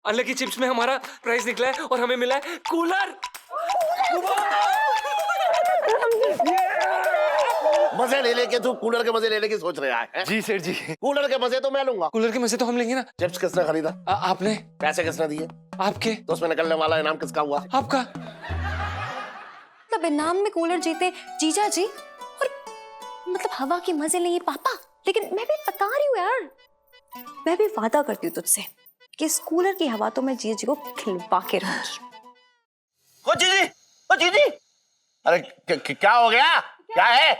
Unlucky chips में हमारा price निकला है और हमें मिला है कूलर। मजे ले लेके तू कूलर के मजे लेने की सोच रहा है? जी सेठ जी। कूलर के मजे तो मैं लूंगा। कूलर के मजे तो हम लेंगे ना। चिप्स किसने खरीदा? आपने। पैसे किसने दिए? आपके। तो उसमें निकलने वाला इनाम किसका हुआ? आपका। मतलब इनाम में कूलर जीते जीजा जी और मतलब हवा के मजे लिए पापा। लेकिन मैं भी बता रही हूँ यार, मैं भी वादा करती हूँ तुझसे कि इस कूलर की हवा तो मैं जीजा जी को खिलवा के रहूंगी। ओ जीजी, ओ जीजी, अरे क्या हो गया? क्या है?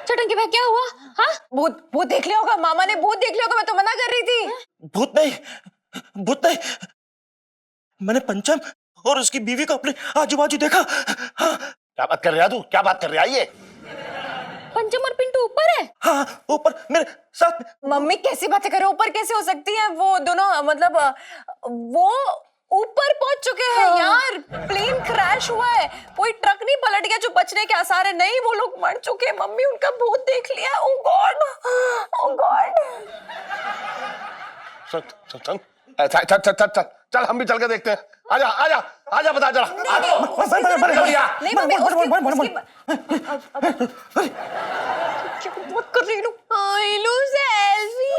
चटंकी भाई क्या हुआ? हाँ भूत देख लिया होगा, मामा ने भूत देख लिया होगा, मैं तो मना कर रही थी। भूत नहीं, मैंने पंचम और उसकी बीवी को अपने आजू बाजू देखा। हाँ। क्या बात कर रहा तू? क्या बात कर रहा है ये? पंचम और पिंटू ऊपर है। हाँ ऊपर मेरे साथ में। मम्मी कैसी बातें कर रहे हो? ऊपर कैसे हो सकती है वो दोनों? मतलब वो ऊपर पहुंच चुके हैं। हाँ। यार प्लेन क्रैश हुआ है, कोई ट्रक नहीं पलट गया जो बचने के आसार है। नहीं, वो लोग मर चुके हैं। मम्मी उनका भूत देख लिया। ओह गॉड, ओह गॉड। चल हम भी चल के देखते हैं। आजा आजा आजा, बता जरा। नहीं मम्मी, क्या बात कर रही हूँ? आई लो सेल्फी।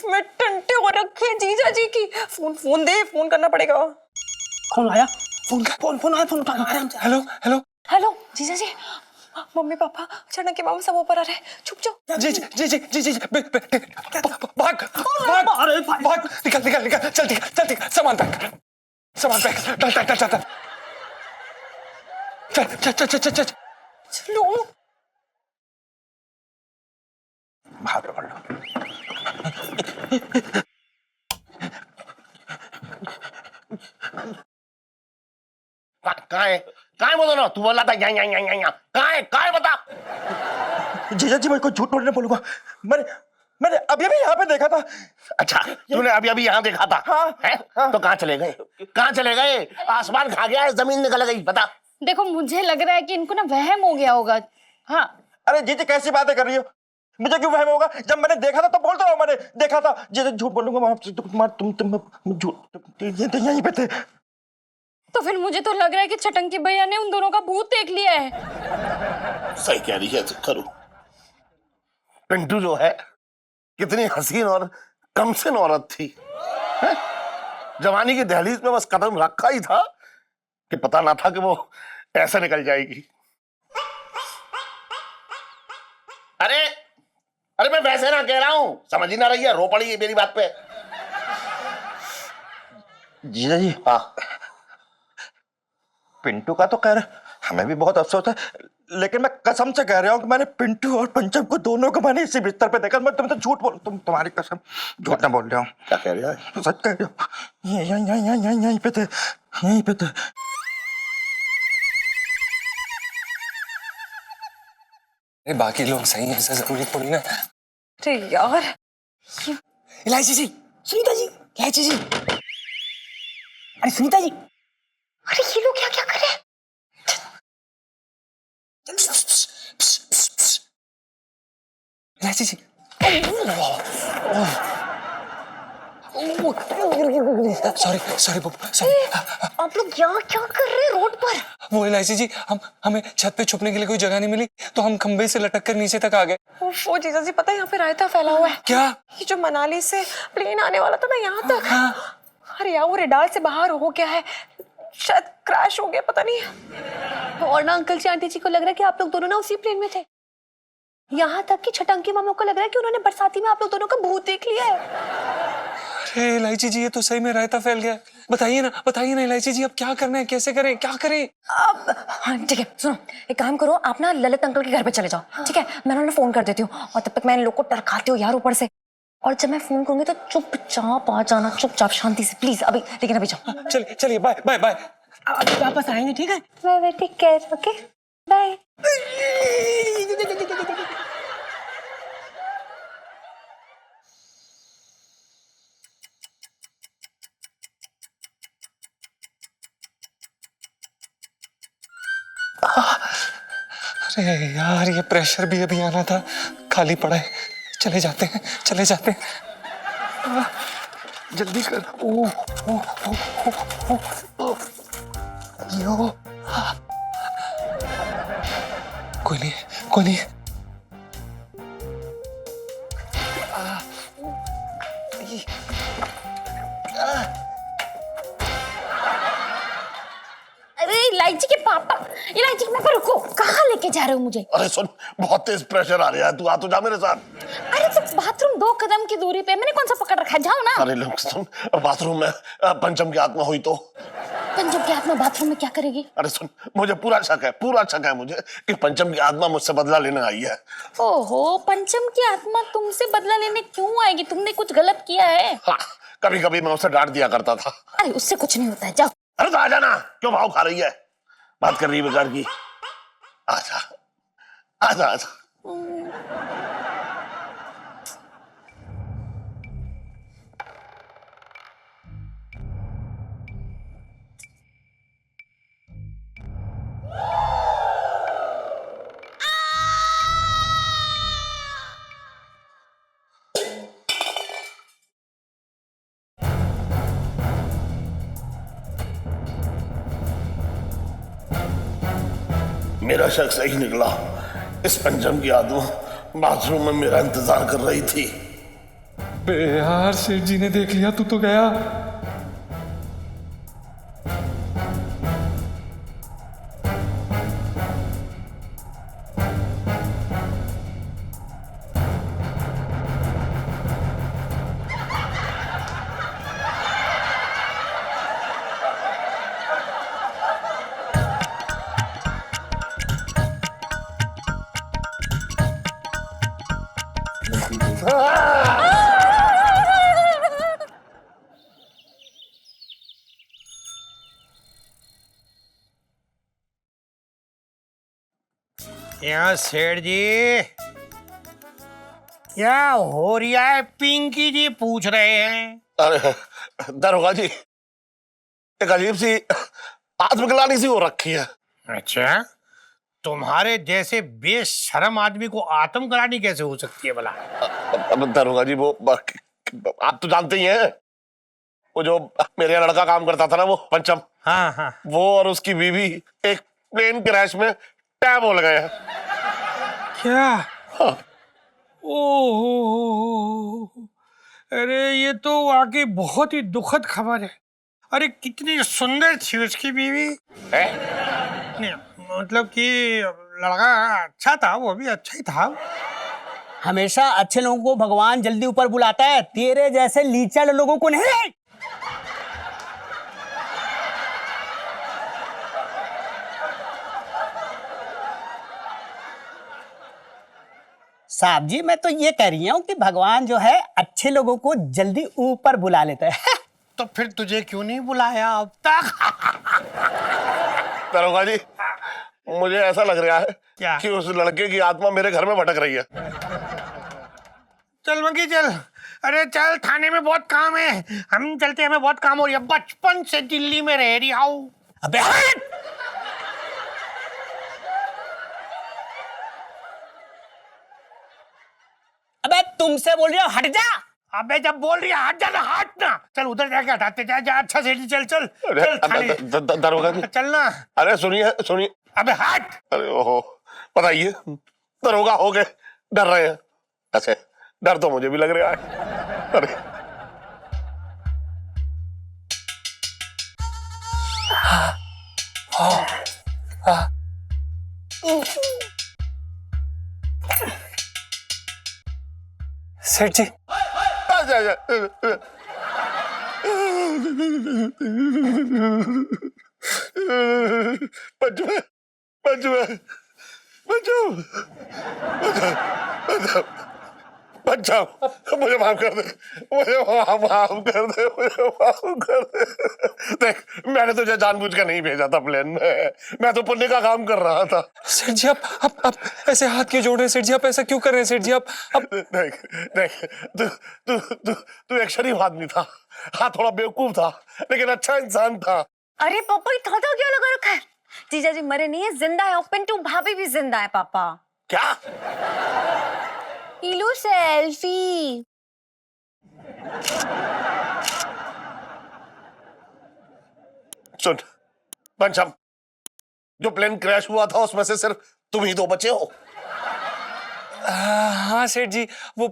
मैं टंटे हो रखे जीजा जी की। फोन दे, फोन करना पड़ेगा। फोन आया, फोन आया, फोन उठा। हेलो हेलो हेलो जीजा जी, मम्मी पापा चढ़ने के मामा सब ऊपर आ रहे हैं। चुप जाओ। जी भाग निकल चल सामान पैक चल चलो हाथ पकड़ लो। कहाँ है वो दोनों? तू बोला था यहाँ। कहाँ है बता। जीजा जी मैं कोई झूठ बोलने बोलूंगा। मैंने अभी यहाँ पे देखा था। अच्छा तूने अभी यहाँ देखा था? हाँ। तो कहाँ चले गए? आसमान खा गया है, जमीन निकल गई? बता। देखो मुझे लग रहा है कि इनको ना वहम हो गया होगा। हाँ अरे जीजी कैसी बातें कर रही हो? मुझे क्यों वहम होगा? जब मैंने देखा था तो बोलता रहो मैंने देखा था। जीजा झूठ बोलूंगा तुम झूठ यहीं पे थे। तो फिर मुझे तो लग रहा है कि चटंकी भैया ने उन दोनों का भूत देख लिया है। सही कह रही है करू। पिंटू जो है कितनी हसीन और कमसिन औरत थी। है? जवानी की दहलीज में बस कदम रखा ही था कि पता ना था कि वो ऐसे निकल जाएगी। अरे मैं वैसे ना कह रहा हूं, समझ ही ना रही है, रो पड़ी है मेरी बात पे। जीजा जी हाँ पिंटू का तो खैर हमें भी बहुत अफसोस है, लेकिन मैं कसम से कह रहा हूँ कि मैंने पिंटू और पंचम को दोनों को मैंने इसी बिस्तर पे देखा। मैं तुम्हें तो झूठ बोल, तुम्हारी कसम झूठ ना बोल रहा हूँ। क्या कह रहा है? सच कह रहा हूँ। यहीं पे थे। बाकी लोग सही हैं, ऐसा जरूरी थोड़ी ना। अरे यार इलायची जी, सुनीता जी, इलायची जी, अरे सुनीता जी, अरे ये लोग क्या कर रहे हैं? इलायची जी। Sorry Babbu, sorry. आप लोग यहाँ क्या कर रहे हैं रोड पर? वो इलायची जी, हमें छत पे छुपने के लिए कोई जगह नहीं मिली तो हम खंबे से लटक कर नीचे तक आ गए। वो जीजा जी पता है यहाँ पे रायता फैला हुआ है। क्या? ये जो मनाली से प्लेन आने वाला था ना यहाँ तक। हाँ। अरे यार वो रेडार से बाहर हो गया है, शायद क्रैश हो गया, पता नहीं। और ना अंकल जी आंटी जी को लग रहा है कि आप लोग दोनों ना उसी प्लेन में थे। यहाँ तक कि छटंकी मामा को लग रहा है कि उन्होंने बरसाती में आप लोग दोनों का भूत देख लिया है। अरे इलायची जी, ये तो सही में रायता फैल गया। बताइए ना इलायची जी, अब क्या करना है, कैसे करें, क्या करें? अब हाँ ठीक है, सुनो एक काम करो, आप ना ललित अंकल के घर पे चले जाओ। ठीक है, मैं उन्हें फोन कर देती हूँ और तब तक मैं इन लोग को टरकाती हूँ यार ऊपर से। और जब मैं फोन करूंगी तो चुपचाप आ जाना, चुपचाप शांति से प्लीज। लेकिन अभी जाओ। चलिए बाय बाय बाय। अभी वापस आएंगे, ठीक है? Bye take care, okay bye. अरे यार, ये प्रेशर भी अभी आना था, खाली पड़ा है। चले जाते हैं। जल्दी कर। ओ ओ ओ ओ ओ यो। कोई नहीं, कोई नहीं। अरे इलायची के पापा, इलायची के पापा रुको, कहाँ लेके जा रहे हो मुझे? अरे सुन, बहुत तेज प्रेशर आ रहा है, तू आ तो जा मेरे साथ। अरे तो बाथरूम 2 कदम की दूरी पे, मैंने कौन सा पकड़ रखा है, जाओ ना। अरे लोग सुन, बाथरूम में पंचम की आत्मा हुई तो? पंचम की आत्मा बाथरूम में क्या करेगी? अरे सुन, मुझे पूरा शक है मुझे कि पंचम की आत्मा मुझसे बदला लेने आई है। ओहो, पंचम की आत्मा तुमसे बदला लेने क्यों आएगी? तुमने कुछ गलत किया है? हाँ, कभी कभी मैं उसे डांट दिया करता था। अरे उससे कुछ नहीं होता है, जाओ। अरे तो आ जाना, क्यों भाव खा रही है? बात कर रही है बेकार की। आजा आजा आजा। मेरा शक सही निकला, इस पंचम की आत्मा बाथरूम में मेरा इंतजार कर रही थी। बे यार, सेठ जी ने देख लिया, तू तो गया। यहाँ सेठ जी, क्या हो रहा है? पिंकी जी पूछ रहे हैं। अरे दरोगा जी, एक अजीब सी आत्मग्लानि सी हो रखी है। अच्छा, तुम्हारे जैसे बेशरम आदमी को आत्मग्लानि कैसे हो सकती है भला? अब दरोगा जी, वो आप तो जानते ही हैं, वो जो मेरे यहाँ लड़का काम करता था ना, वो पंचम। हाँ हाँ। वो और उसकी बीवी एक प्लेन क्रैश में टैब हो गए हैं। क्या? हाँ। ओह, अरे ये तो वाकई बहुत ही दुखद खबर है। अरे कितनी सुंदर थी उसकी बीवी। नहीं, मतलब कि लड़का अच्छा था, वो भी अच्छा ही था। हमेशा अच्छे लोगों को भगवान जल्दी ऊपर बुलाता है, तेरे जैसे लीचड़ लोगों को नहीं। साहब जी, मैं तो ये कह रही हूँ कि भगवान जो है अच्छे लोगों को जल्दी ऊपर बुला लेता है। तो फिर तुझे क्यों नहीं बुलाया अब तक? दरोगा जी, मुझे ऐसा लग रहा है क्या? कि उस लड़के की आत्मा मेरे घर में भटक रही है। चल मंकी चल, अरे चल, थाने में बहुत काम है, हम चलते, हमें बहुत काम हो रही है। बचपन से दिल्ली में रह रही हूँ। अबे हट! अबे तुमसे बोल रही हो, हट जा। अबे जब बोल रही है हट जा, हट ना। चल उधर जाके हटाते, जा जा। अच्छा सेठी, चल चल अरे, चल थाने। दरोगा जी, चल ना। अरे सुनिए सुनिए। अबे हट। अरे ओहो, बताइए, दरोगा हो गए, डर रहे हैं? अच्छा, डर तो मुझे भी लग रहा है। अरे सेठ जी, बच्चू बच्चू बच्चू बच्चा, मुझे माफ कर दे, मुझे माफ कर दे, मुझे माफ कर दे। देख, मैंने तुझे जानबूझ कर नहीं भेजा था प्लेन में, मैं तो पुण्य का काम कर रहा था। सेठ जी, आप ऐसे हाथ क्यों जोड़ रहे हैं? सेठ जी, आप ऐसा क्यों कर रहे हैं? सेठ जी, आप देख देख, तू तू तू तू एक शरीफ आदमी था। हाँ, थोड़ा बेवकूफ था, लेकिन अच्छा इंसान था। अरे पापा, ये धागा क्यों लगा रखा है? जीजा जी मरे नहीं है, जिंदा है, और पिंटू भाभी भी जिंदा है पापा। क्या? लो सेल्फी। सुन पंचम, जो प्लेन क्रैश हुआ था उसमें से सिर्फ तुम ही दो बचे हो। हाँ सेठ जी, वो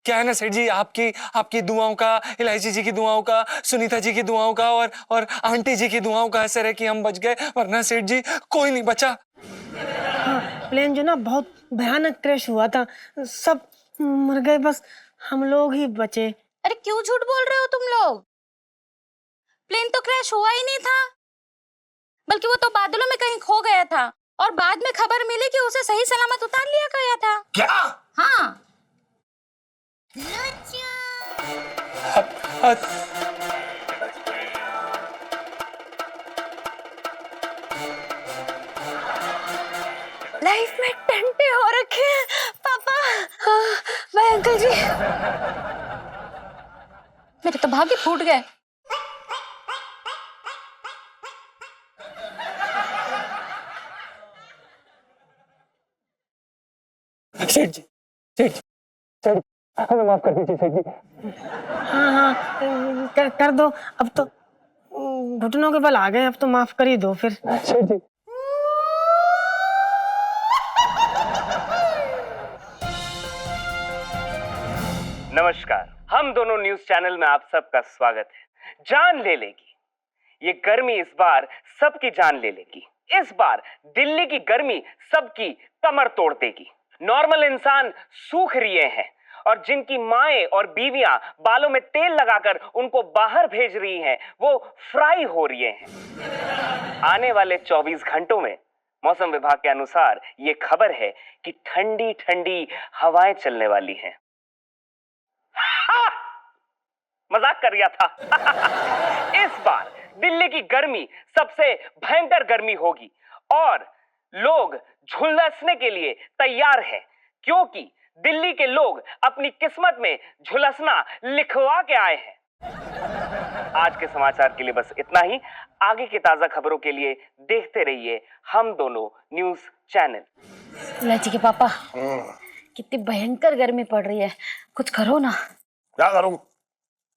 क्या है ना सेठ जी, आपकी आपकी दुआओं का, इलायची जी की दुआओं का, सुनीता जी की दुआओं का और आंटी जी की दुआओं का असर है कि हम बच गए, वरना सेठ जी कोई नहीं बचा। हाँ, प्लेन जो ना बहुत भयानक क्रैश हुआ था, सब मर गए, बस हम लोग ही बचे। अरे क्यों झूठ बोल रहे हो तुम लोग? प्लेन तो क्रैश हुआ ही नहीं था, बल्कि वो तो बादलों में कहीं खो गया था और बाद में खबर मिली कि उसे सही सलामत उतार लिया गया था। क्या? हाँ। लाइफ में टंटे हो रखे हैं पापा। हाँ, भाई अंकल जी, मेरे तो भाग्य फूट गए। सेठ जी, सेठ जी, सेठ जी, हमें माफ कर दीजिए सेठ जी। हाँ हाँ, कर दो अब तो, घुटनों के बल आ गए, अब तो माफ कर ही दो फिर। सेठ जी, नमस्कार, हम दोनों न्यूज चैनल में आप सबका स्वागत है। जान ले लेगी, ये गर्मी इस बार सबकी जान ले लेगी। इस बार दिल्ली की गर्मी सबकी कमर तोड़ देगी। नॉर्मल इंसान सूख रहे हैं और जिनकी माएं और बीवियां बालों में तेल लगाकर उनको बाहर भेज रही हैं, वो फ्राई हो रही हैं। आने वाले 24 घंटों में मौसम विभाग के अनुसार ये खबर है कि ठंडी ठंडी हवाएं चलने वाली हैं। मजाक कर रहा था। इस बार दिल्ली की गर्मी सबसे भयंकर गर्मी होगी और लोग झुलसने के लिए तैयार हैं, क्योंकि दिल्ली के लोग अपनी किस्मत में झुलसना लिखवा के आए हैं। आज के समाचार के लिए बस इतना ही। आगे की ताजा खबरों के लिए देखते रहिए हम दोनों न्यूज चैनल। इलायची के पापा, कितनी भयंकर गर्मी पड़ रही है, कुछ करो ना। क्या करूं?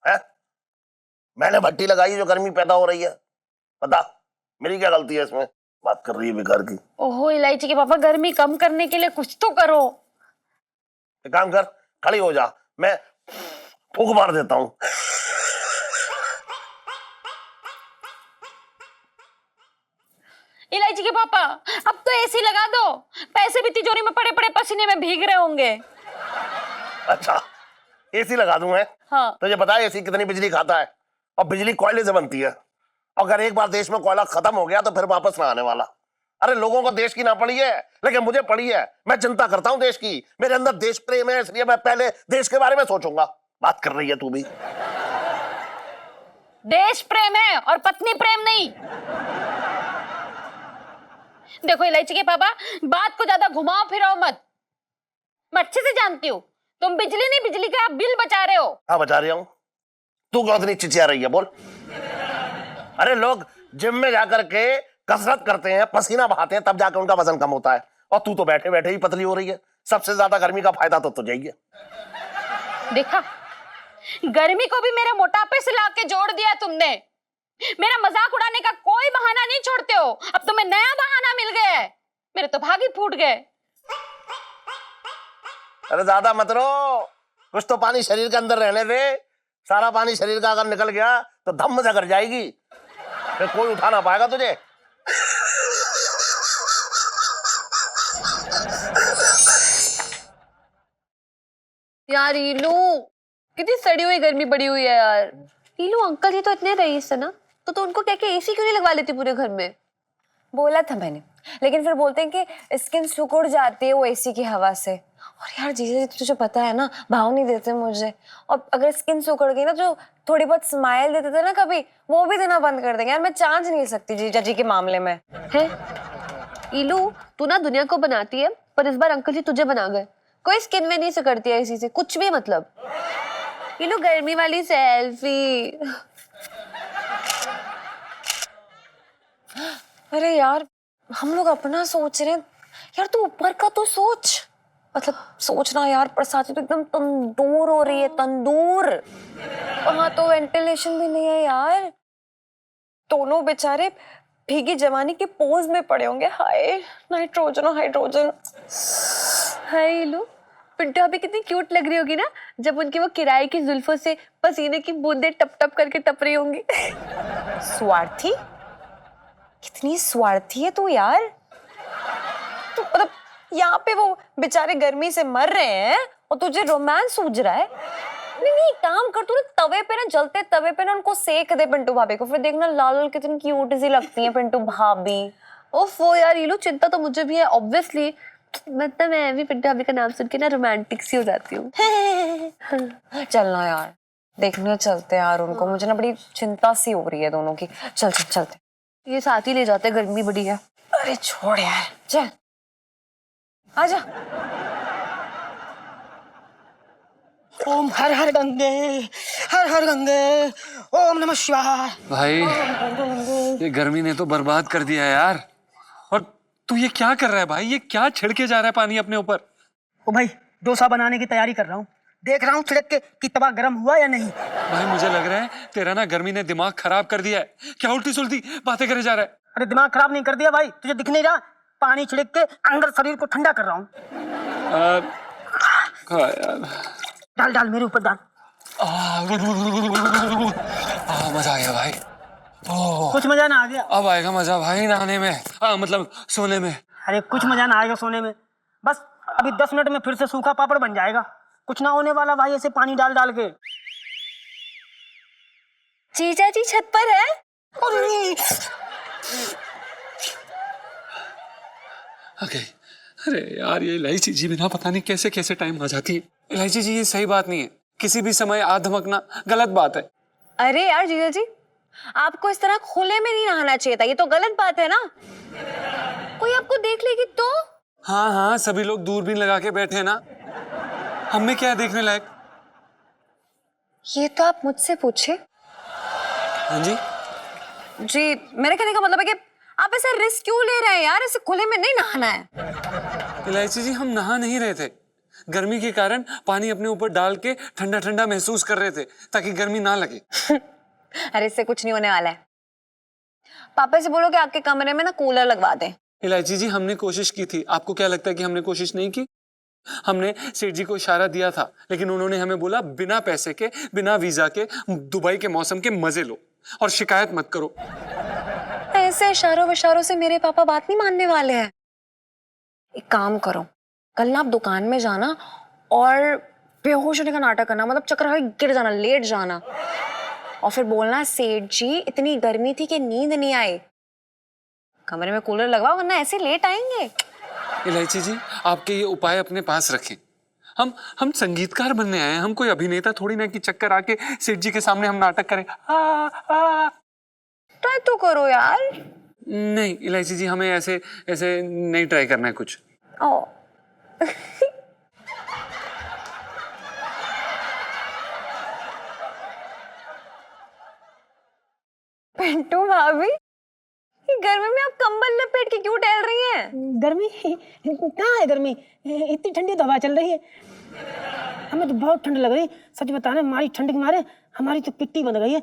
है? मैंने भट्टी लगाई जो गर्मी पैदा हो रही है, बता मेरी क्या गलती है इसमें? बात कर रही है बेकार की। ओहो इलायची के पापा, गर्मी कम करने के लिए कुछ तो करो। एक काम कर, खड़ी हो जा, मैं फूंक मार देता हूं। इलायची के पापा, अब तो एसी लगा दो, पैसे भी तिजोरी में पड़े पड़े पसीने में भीग रहे होंगे। अच्छा, एसी लगा दूं मैं? हाँ। तो ये बता एसी कितनी बिजली खाता है? और बिजली कोयले से बनती है। अगर एक बार देश में कोयला खत्म हो गया तो फिर वापस ना आने वाला। अरे लोगों को देश की ना पड़ी है, लेकिन मुझे पड़ी है। मैं चिंता करता हूं देश की, मेरे अंदर देश प्रेम है, इसलिए मैं पहले देश के बारे में सोचूंगा। बात कर रही है तू भी? देश प्रेम है और पत्नी प्रेम नहीं। देखो इलायची के पापा, बात को ज्यादा घुमाओ फिराओ मत। मैं अच्छे से जानती हूँ तुम बिजली नहीं, बिजली का बिल बचा रहे हो। हाँ बचा रही हूं। तू क्यों इतनी चिचिया रही है, बोल? अरे लोग जिम में जाकर के कसरत करते हैं, पसीना बहाते हैं, तब जाकर उनका वजन कम होता है, और तू तो बैठे बैठे ही पतली हो रही है। सबसे ज्यादा गर्मी का फायदा तो तुझे ही है। देखा, गर्मी को भी मेरे मोटापे से लाके जोड़ दिया तुमने। मेरा मजाक उड़ाने का कोई बहाना नहीं छोड़ते हो। अब तुम्हें नया बहाना मिल गया है, मेरे तो भाग ही फूट गए। अरे ज्यादा मत रो, कुछ तो पानी शरीर के अंदर रहने दे। सारा पानी शरीर का अगर निकल गया तो धम्म से कर जाएगी, फिर कोई उठा ना पाएगा तुझे। यार ईलू, कितनी सड़ी हुई गर्मी पड़ी हुई है यार। नीलू अंकल जी तो इतने रईस है ना, तो उनको कह के एसी क्यों नहीं लगवा लेती पूरे घर में? बोला था मैंने, लेकिन फिर बोलते हैं कि स्किन सिकुड़ जाती है वो एसी की हवा से। और यार जीजा जी तुझे पता है ना, भाव नहीं देते मुझे। और अगर स्किन सिकुड़ गई ना, जो थोड़ी बहुत स्माइल देते थे ना कभी, वो भी देना बंद कर देंगे। यार मैं चांस नहीं सकती जीजा जी के मामले में। है ईलू, तू ना दुनिया को बनाती है, पर इस बार अंकल जी तुझे बना गए। कोई स्किन में नहीं सिकुड़ती है इसी से, कुछ भी मतलब। ईलू गर्मी वाली सेल्फी। अरे यार हम लोग अपना सोच रहे हैं, यार तू ऊपर का तो सोच। मतलब सोचना यार, प्रसाद तो एकदम तंदूर हो रही है, तंदूर। वहां तो वेंटिलेशन भी नहीं है यार। दोनों बेचारे भीगी जवानी के पोज में पड़े होंगे। हाय नाइट्रोजन हाइड्रोजन। हाय लो, पिंटू अभी कितनी क्यूट लग रही होगी ना जब उनकी वो किराए की जुल्फों से पसीने की बूंदें टप टप करके टप रही होंगी। स्वार्थी, कितनी स्वार्थी है तू यार। तू मतलब यहाँ पे वो बेचारे गर्मी से मर रहे हैं और तुझे रोमांस सूझ रहा है। नहीं काम कर, तू ना तवे पे ना, जलते तवे पे ना उनको सेक दे पिंटू भाभी को, फिर देखना लाल लाल कितनी क्यूट सी लगती है पिंटू भाभी। ओफ वो यार, ये लो चिंता तो मुझे भी है ऑब्वियसली, मतलब मैं भी पिंटू भाभी का नाम सुन के ना रोमांटिक सी हो जाती हूँ। चलना यार, देखने चलते यार उनको, मुझे ना बड़ी चिंता सी हो रही है दोनों की। चल चल चलते, ये साथ ही ले जाते, गर्मी बड़ी है। अरे छोड़ यार, चल आजा। ओम हर हर गंगे, हर हर गंगे, ओम नमः शिवाय। भाई ये गर्मी ने तो बर्बाद कर दिया यार। और तू ये क्या कर रहा है भाई? ये क्या छिड़के जा रहा है पानी अपने ऊपर? ओ भाई, डोसा बनाने की तैयारी कर रहा हूँ, देख रहा हूँ छिड़क के कि तवा गर्म हुआ या नहीं। भाई मुझे लग रहा है तेरा ना गर्मी ने दिमाग खराब कर दिया है। क्या उल्टी सुलटी बातें करे जा रहा है? अरे दिमाग खराब नहीं कर दिया भाई, तुझे दिख नहीं रहा? पानी छिड़क के अंदर शरीर को ठंडा कर रहा हूँ। डाल डाल मेरे ऊपर डाल। मजा आ गया भाई। कुछ मजा ना आ गया? अब आएगा मजा भाई नहाने में, मतलब सोने में। अरे कुछ मजा ना आएगा सोने में, बस अभी 10 मिनट में फिर से सूखा पापड़ बन जाएगा। कुछ ना होने वाला भाई, ऐसे पानी डाल डाल के। जीजा जी छत पर है। ओके। अरे यार ये इलायची जी बिना पता नहीं कैसे कैसे टाइम आ जाती है। इलायची जी ये सही बात नहीं है, किसी भी समय आ धमकना गलत बात है। अरे यार जीजा जी, आपको इस तरह खुले में नहीं नहाना चाहिए था, ये तो गलत बात है ना। कोई आपको देख लेगी तो? हाँ हाँ, सभी लोग दूरबीन लगा के बैठे हैं ना, हमें क्या है देखने लायक? ये तो आप मुझसे पूछे। हाँ जी जी, मेरे कहने का मतलब है कि आप ऐसे रिस्क क्यों ले रहे हैं यार, ऐसे खुले में नहीं नहाना है। इलायची जी हम नहा नहीं रहे थे, गर्मी के कारण पानी अपने ऊपर डाल के ठंडा ठंडा महसूस कर रहे थे ताकि गर्मी ना लगे। अरे इससे कुछ नहीं होने वाला है। पापा से बोलो कि आपके कमरे में ना कूलर लगवा दें। इलायची जी हमने कोशिश की थी, आपको क्या लगता है कि हमने कोशिश नहीं की? हमने सेठ जी को इशारा दिया था, लेकिन उन्होंने हमें बोला बिना पैसे के, बिना वीजा के दुबई के मौसम के मजे लो और शिकायत मत करो। ऐसे इशारों विशारों से मेरे पापा बात नहीं मानने वाले हैं। एक काम करो, कल ना आप दुकान में जाना और बेहोश होने का नाटक करना, मतलब चक्कर खा के गिर जाना, लेट जाना, और फिर बोलना सेठ जी इतनी गर्मी थी कि नींद नहीं आई, कमरे में कूलर लगवाओ वरना ऐसे लेट आएंगे। इलायची जी आपके ये उपाय अपने पास रखें। हम संगीतकार बनने आए हैं, हम कोई अभिनेता थोड़ी ना कि चक्कर आके सेठ जी के सामने हम नाटक करें। ट्राई तो करो यार। नहीं इलायची जी हमें ऐसे ऐसे नहीं ट्राई करना है कुछ। ओ पिंटू भाभी, ये गर्मी में आप कंबल लपेट के क्यों टहल रही हैं? गर्मी कहाँ है? गर्मी इतनी ठंडी तो हवा चल रही है, हमें तो बहुत ठंड लग रही है। सच बताना, हमारी ठंड के मारे हमारी तो पिट्टी बन गई है,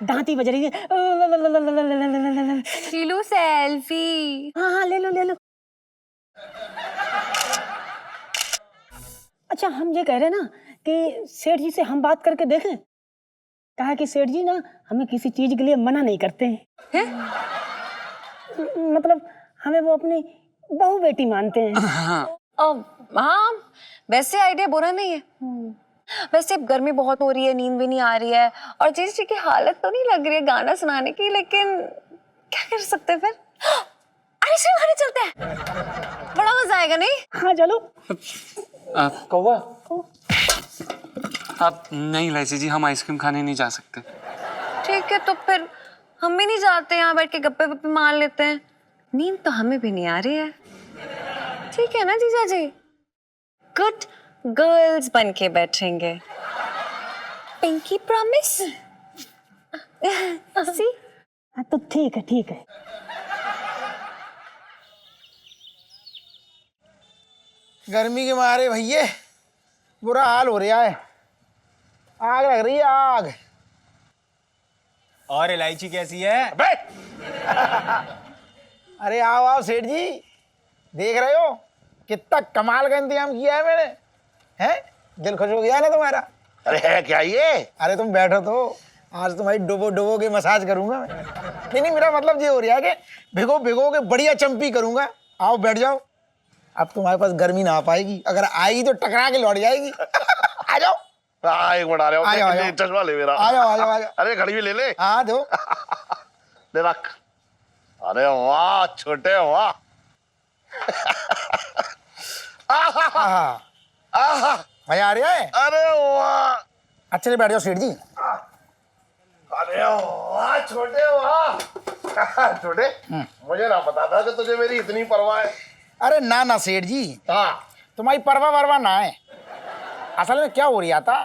दांती बज रही है। शीलू सेल्फी। हाँ हाँ ले लो ले लो। अच्छा हम ये कह रहे हैं ना कि सेठ जी से हम बात करके देखें, कहा कि सेठ जी ना हमें किसी चीज के लिए मना नहीं करते हैं। मतलब हमें वो अपनी बहू बेटी मानते हैं। हाँ वैसे आइडिया बुरा नहीं है। वैसे अब गर्मी बहुत हो रही है, नींद भी नहीं आ रही है, और जीजी की हालत तो नहीं लग रही है गाना सुनाने की, लेकिन क्या कर सकते हैं फिर? आइसक्रीम खाने चलते हैं, बड़ा मजा आएगा नहीं? हाँ चलो। कौवा आप नहीं इलायची जी, हम आइसक्रीम खाने नहीं जा सकते। ठीक है तो फिर हम भी नहीं जाते, यहाँ बैठ के गप्पे वप्पे मार लेते हैं, नींद तो हमें भी नहीं आ रही है। ठीक है ना जीजा जी? गुड गर्ल्स बन के बैठेंगे। Pinky promise. सी तो ठीक है ठीक है। गर्मी के मारे भैया बुरा हाल हो रहा है, आग लग रही है आग। और इलायची कैसी है? अबे अरे आओ आओ सेठ जी, देख रहे हो कितना कमाल का इंतजाम किया है मैंने। हैं, दिल खुश हो गया ना तुम्हारा? अरे है क्या ये? अरे तुम बैठो तो, आज तुम्हारी डुबो डुबो के मसाज करूंगा मैं। नहीं, मेरा मतलब ये हो रहा है कि भिगो भिगो के बढ़िया चंपी करूंगा। आओ बैठ जाओ। अब तुम्हारे पास गर्मी ना आ पाएगी, अगर आएगी तो टकरा के लौट जाएगी। आ जाओ। हाँ, एक मिनट आ रहा हूँ। आ जाओ, आ ये जाओ। चश्मा ले मेरा। आ जाओ आ जाओ आ जाओ। अरे घड़ी भी ले ले। हाँ दो। ले रख। अरे वाह छोटे, वाह। हाँ, आहा, मजा आ रहा है? अरे वाह, अच्छा चलिए बैठ जाओ सेठ जी। अरे वाह छोटे, वाह। छोटे, मुझे ना पता था कि तुझे मेरी इतनी परवाह है। अरे ना ना सेठ जी, हाँ, तुम्हारी परवाह वरवा ना है। असल में क्या हो रहा था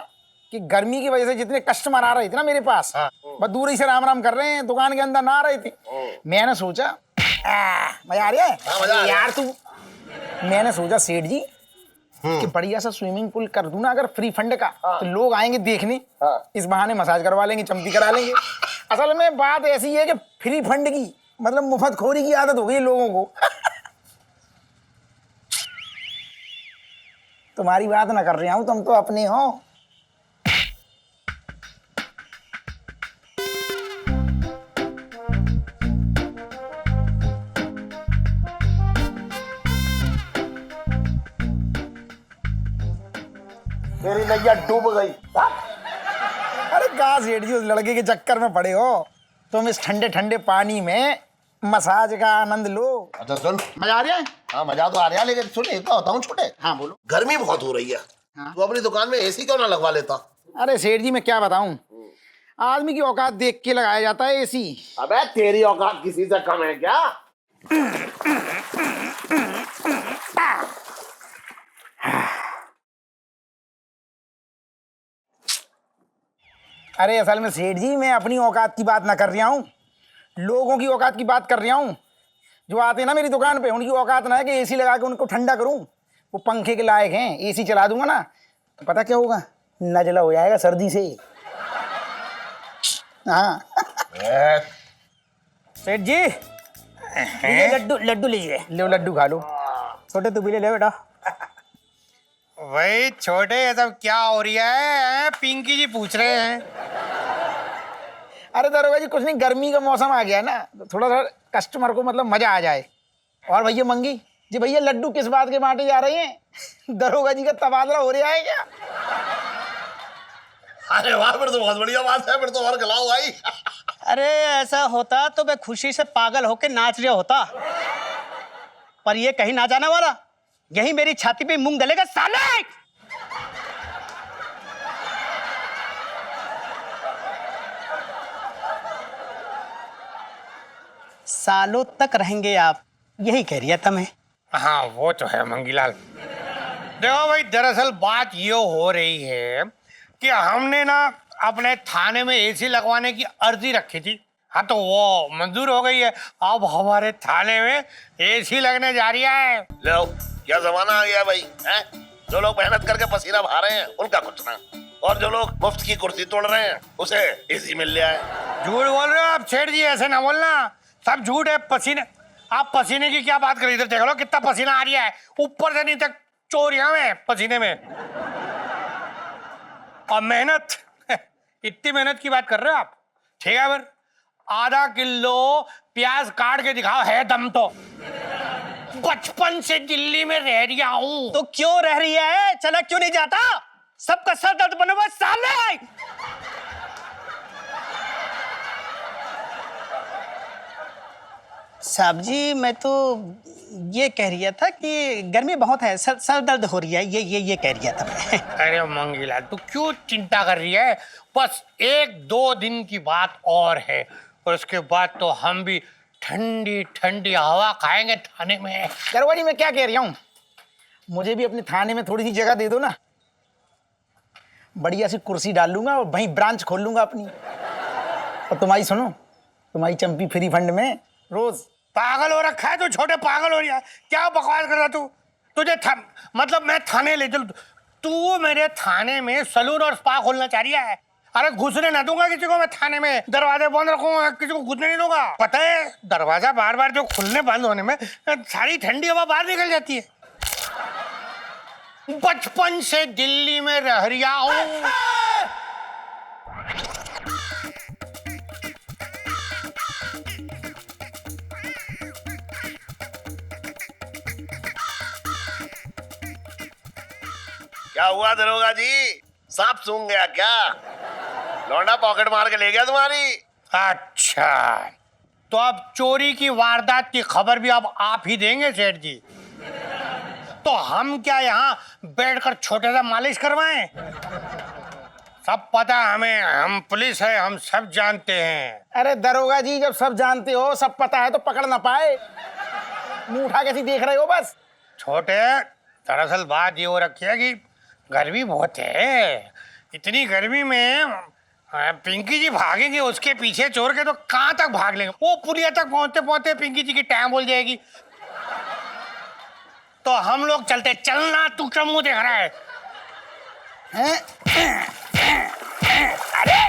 कि गर्मी की वजह से जितने कस्टमर आ रहे थे ना मेरे पास, बस दूर ही से राम राम कर रहे हैं, दुकान के अंदर ना आ रहे थे। मैंने सोचा मजा आ रहा है? हाँ, मजा आ रहा है। यार तू, मैंने सोचा सेठ जी कि बढ़िया सा स्विमिंग पूल कर दूं ना अगर फ्री फंड का, तो लोग आएंगे देखने, इस बहाने मसाज करवा लेंगे, चंपी करा लेंगे। असल में बात ऐसी है कि फ्री फंड की मतलब मुफ्त खोरी की आदत हो गई है लोगों को। तुम्हारी बात ना कर रहा हूं, तुम तो अपने हो। मेरी नैया डूब गई। अरे कहाँ सेठ जी उस लड़के के चक्कर में पड़े हो? तुम इस ठंडे ठंडे पानी में मसाज का आनंद लो। अच्छा सुन, मजा आ रहा है? हाँ मजा तो आ रहा है, लेकिन सुन एक बात बताऊं छोटे। हाँ बोलो। गर्मी बहुत हो रही है, तू अपनी दुकान में एसी क्यों ना लगवा लेता? अरे सेठ जी मैं क्या बताऊं, आदमी की औकात देख के लगाया जाता है एसी। अबे तेरी औकात किसी से कम है क्या? अरे असल में सेठ जी मैं अपनी औकात की बात ना कर रहा हूँ, लोगों की औकात की बात कर रहा हूँ। जो आते हैं ना मेरी दुकान पे, उनकी औकात ना है कि एसी लगा के उनको ठंडा करूँ। वो पंखे के लायक हैं, एसी चला दूंगा ना तो पता क्या होगा, नजला हो जाएगा सर्दी से। हाँ सेठ जी, ये लड्डू लड्डू लीजिए, लो लड्डू खा लो। छोटे तू भी ले बेटा। भाई छोटे, ये सब क्या हो रहा है? पिंकी जी पूछ रहे हैं। अरे दरोगा जी कुछ नहीं, गर्मी का मौसम आ गया ना, तो थोड़ा सा कस्टमर को मतलब मजा आ जाए। और भैया मंगी जी, भैया लड्डू किस बात के बांटे जा रहे हैं? दरोगा जी का तबादला हो रहा है क्या? अरे वाह, फिर तो बहुत बढ़िया बात है, फिर तो और खिलाओ भाई। अरे ऐसा होता तो मैं खुशी से पागल होके नाच रहा होता, पर ये कहीं ना जाने वाला, यही मेरी छाती पे मूंग गलेगा साले। सालों तक रहेंगे आप, यही कह रहा था मैं। हाँ वो तो है मंगीलाल। देखो भाई, दरअसल बात ये हो रही है कि हमने ना अपने थाने में एसी लगवाने की अर्जी रखी थी। हाँ तो वो मंजूर हो गई है, अब हमारे थाने में एसी लगने जा रही है। लो क्या जमाना आ गया भाई, हैं? जो लोग मेहनत करके पसीना बहा रहे हैं उनका कुछ ना, और जो लोग मुफ्त की कुर्सी तोड़ रहे हैं उसे एसी मिल गया है। झूठ बोल रहे हो आप सेठ जी, ऐसे ना बोलना, सब झूठ है। पसीने, आप पसीने की क्या बात कर रहे, इधर देख लो कितना पसीना आ रहा है, ऊपर से नीचे चोरियां में पसीने में। और मेहनत, इतनी मेहनत की बात कर रहे हो आप? ठीक है, फिर आधा किलो प्याज काट के दिखाओ, है दम तो। बचपन से दिल्ली में रह रहा हूं। तो क्यों रह रही है, चला क्यों नहीं जाता? सबका सर दर्द बने हुआ साले। साहब जी मैं तो ये कह रहा था कि गर्मी बहुत है, सर दर्द हो रही है, ये कह रहा था मैं। अरे मंगीलाल, तू क्यों चिंता कर रही है? बस 1-2 दिन की बात और है, और उसके बाद तो हम भी ठंडी ठंडी हवा खाएंगे थाने में। दरोगा जी मैं क्या कह रहा हूँ, मुझे भी अपने थाने में थोड़ी सी जगह दे दो ना, बढ़िया सी कुर्सी डाल लूंगा और वहीं ब्रांच खोल लूंगा अपनी। और तुम्हारी सुनो, तुम्हारी चंपी फ्री फंड में रोज। पागल हो रखा है तू छोटे, पागल हो रहा है, क्या बकवास कर रहा तू? तुझे मतलब मैं थाने ले चल, तू मेरे थाने में सलून और स्पा खोलना चाह रही है? अरे घुसने ना दूंगा किसी को, मैं थाने में दरवाजे बंद रखूंगा, किसी को घुसने नहीं दूंगा। पता है दरवाजा बार बार जो खुलने बंद होने में सारी ठंडी हवा बाहर निकल जाती है। बचपन से दिल्ली में रह रिया हूं। क्या हुआ दरोगा जी, सांप सूंघ गया क्या? लौंडा पॉकेट मार के ले गया तुम्हारी? अच्छा, तो अब चोरी की वारदात की खबर भी अब आप ही देंगे सेठ जी? तो हम क्या यहाँ बैठकर छोटे सा मालिश करवाएं? सब पता है हमें, हम पुलिस है, हम सब जानते हैं। अरे दरोगा जी, जब सब जानते हो, सब पता है, तो पकड़ ना पाए, मुंह उठा कैसी देख रहे हो बस? छोटे, दरअसल बात ये हो रखी है कि गर्मी बहुत है। इतनी गर्मी में पिंकी जी भागेंगे उसके पीछे चोर के, तो कहाँ तक भाग लेंगे? वो पुलिया तक पहुंचते पहुंचते पिंकी जी की टाइम बोल जाएगी। तो हम लोग चलते, चलना, तू क्यों मुंह देख रहा है? अरे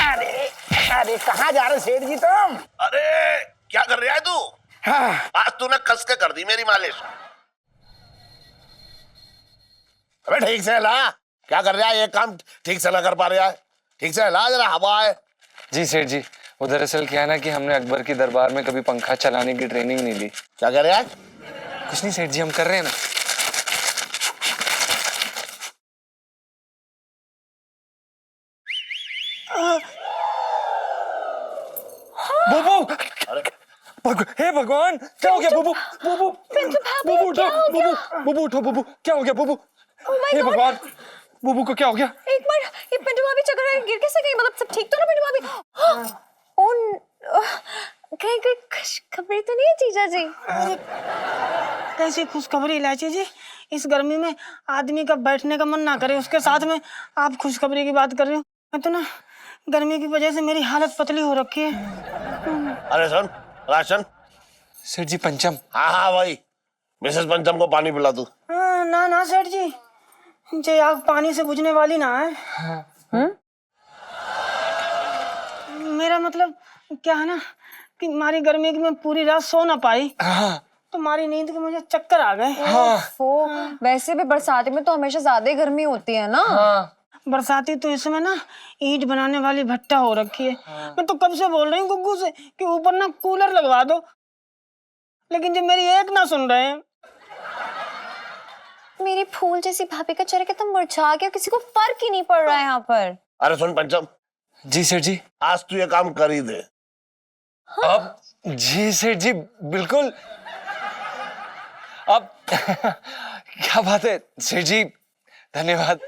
अरे अरे, कहाँ जा रहे सेठ जी तुम? अरे क्या कर रहा है तू? आज तूने कस के कर दी मेरी मालिश। अबे ठीक से ला, क्या कर रहा है? ये काम ठीक से ना कर पा रहा है, ठीक से ला, जरा हवा है। जी सेठ जी, वो दरअसल क्या है ना कि हमने अकबर की दरबार में कभी पंखा चलाने की ट्रेनिंग नहीं ली। क्या कर रहा है? कुछ नहीं सेठ जी, हम कर रहे हैं ना। बुबू, हे भगवान, क्या हो गया बुबू? बुबू, बुबू उठो, बुबू, बुबू उठो, बुबू, क्या हो गया बुबू? हे भगवान, बुबू को क्या हो गया? एक बार ये पिंटू भाभी चक्कर आके गिर कैसे गई? मतलब सब ठीक तो ना पिंटू भाभी? कहीं कोई खुशखबरी तो नहीं है जीजा जी? कैसी खुशखबरी इलायची जी? इस गर्मी में आदमी का बैठने का मन ना करे, उसके साथ में आप खुशखबरी की बात कर रहे हो? मैं तो ना गर्मी की वजह से मेरी हालत पतली हो रखी है। अरे सुन राशन। सेठ जी पंचम। हाँ हाँ भाई, मिसेस पंचम को पानी पिला तू। ना ना सेठ जी, ये आग पानी से बुझने वाली ना है। मेरा मतलब क्या है ना कि मारी गर्मी की मैं पूरी रात सो ना पाई, तो मारी नींद के मुझे चक्कर आ गए। वो वैसे भी बरसात में तो हमेशा ज्यादा ही गर्मी होती है ना। बरसाती तो इसमें ना ईंट बनाने वाली भट्टा हो रखी है। मैं तो कब से बोल रही हूँ गुग्गू से कि ऊपर ना कूलर लगवा दो, लेकिन जब मेरी एक ना सुन रहे हैं। मेरी फूल जैसी भाभी का चेहरा कितना मुरझा गया, किसी को फर्क ही नहीं पड़ रहा है यहाँ पर। अरे सुन पंचम। जी सेठ जी। आज तू ये काम कर ही दे। अब जी सेठ जी, बिल्कुल। अब क्या बात है सेठ जी, धन्यवाद।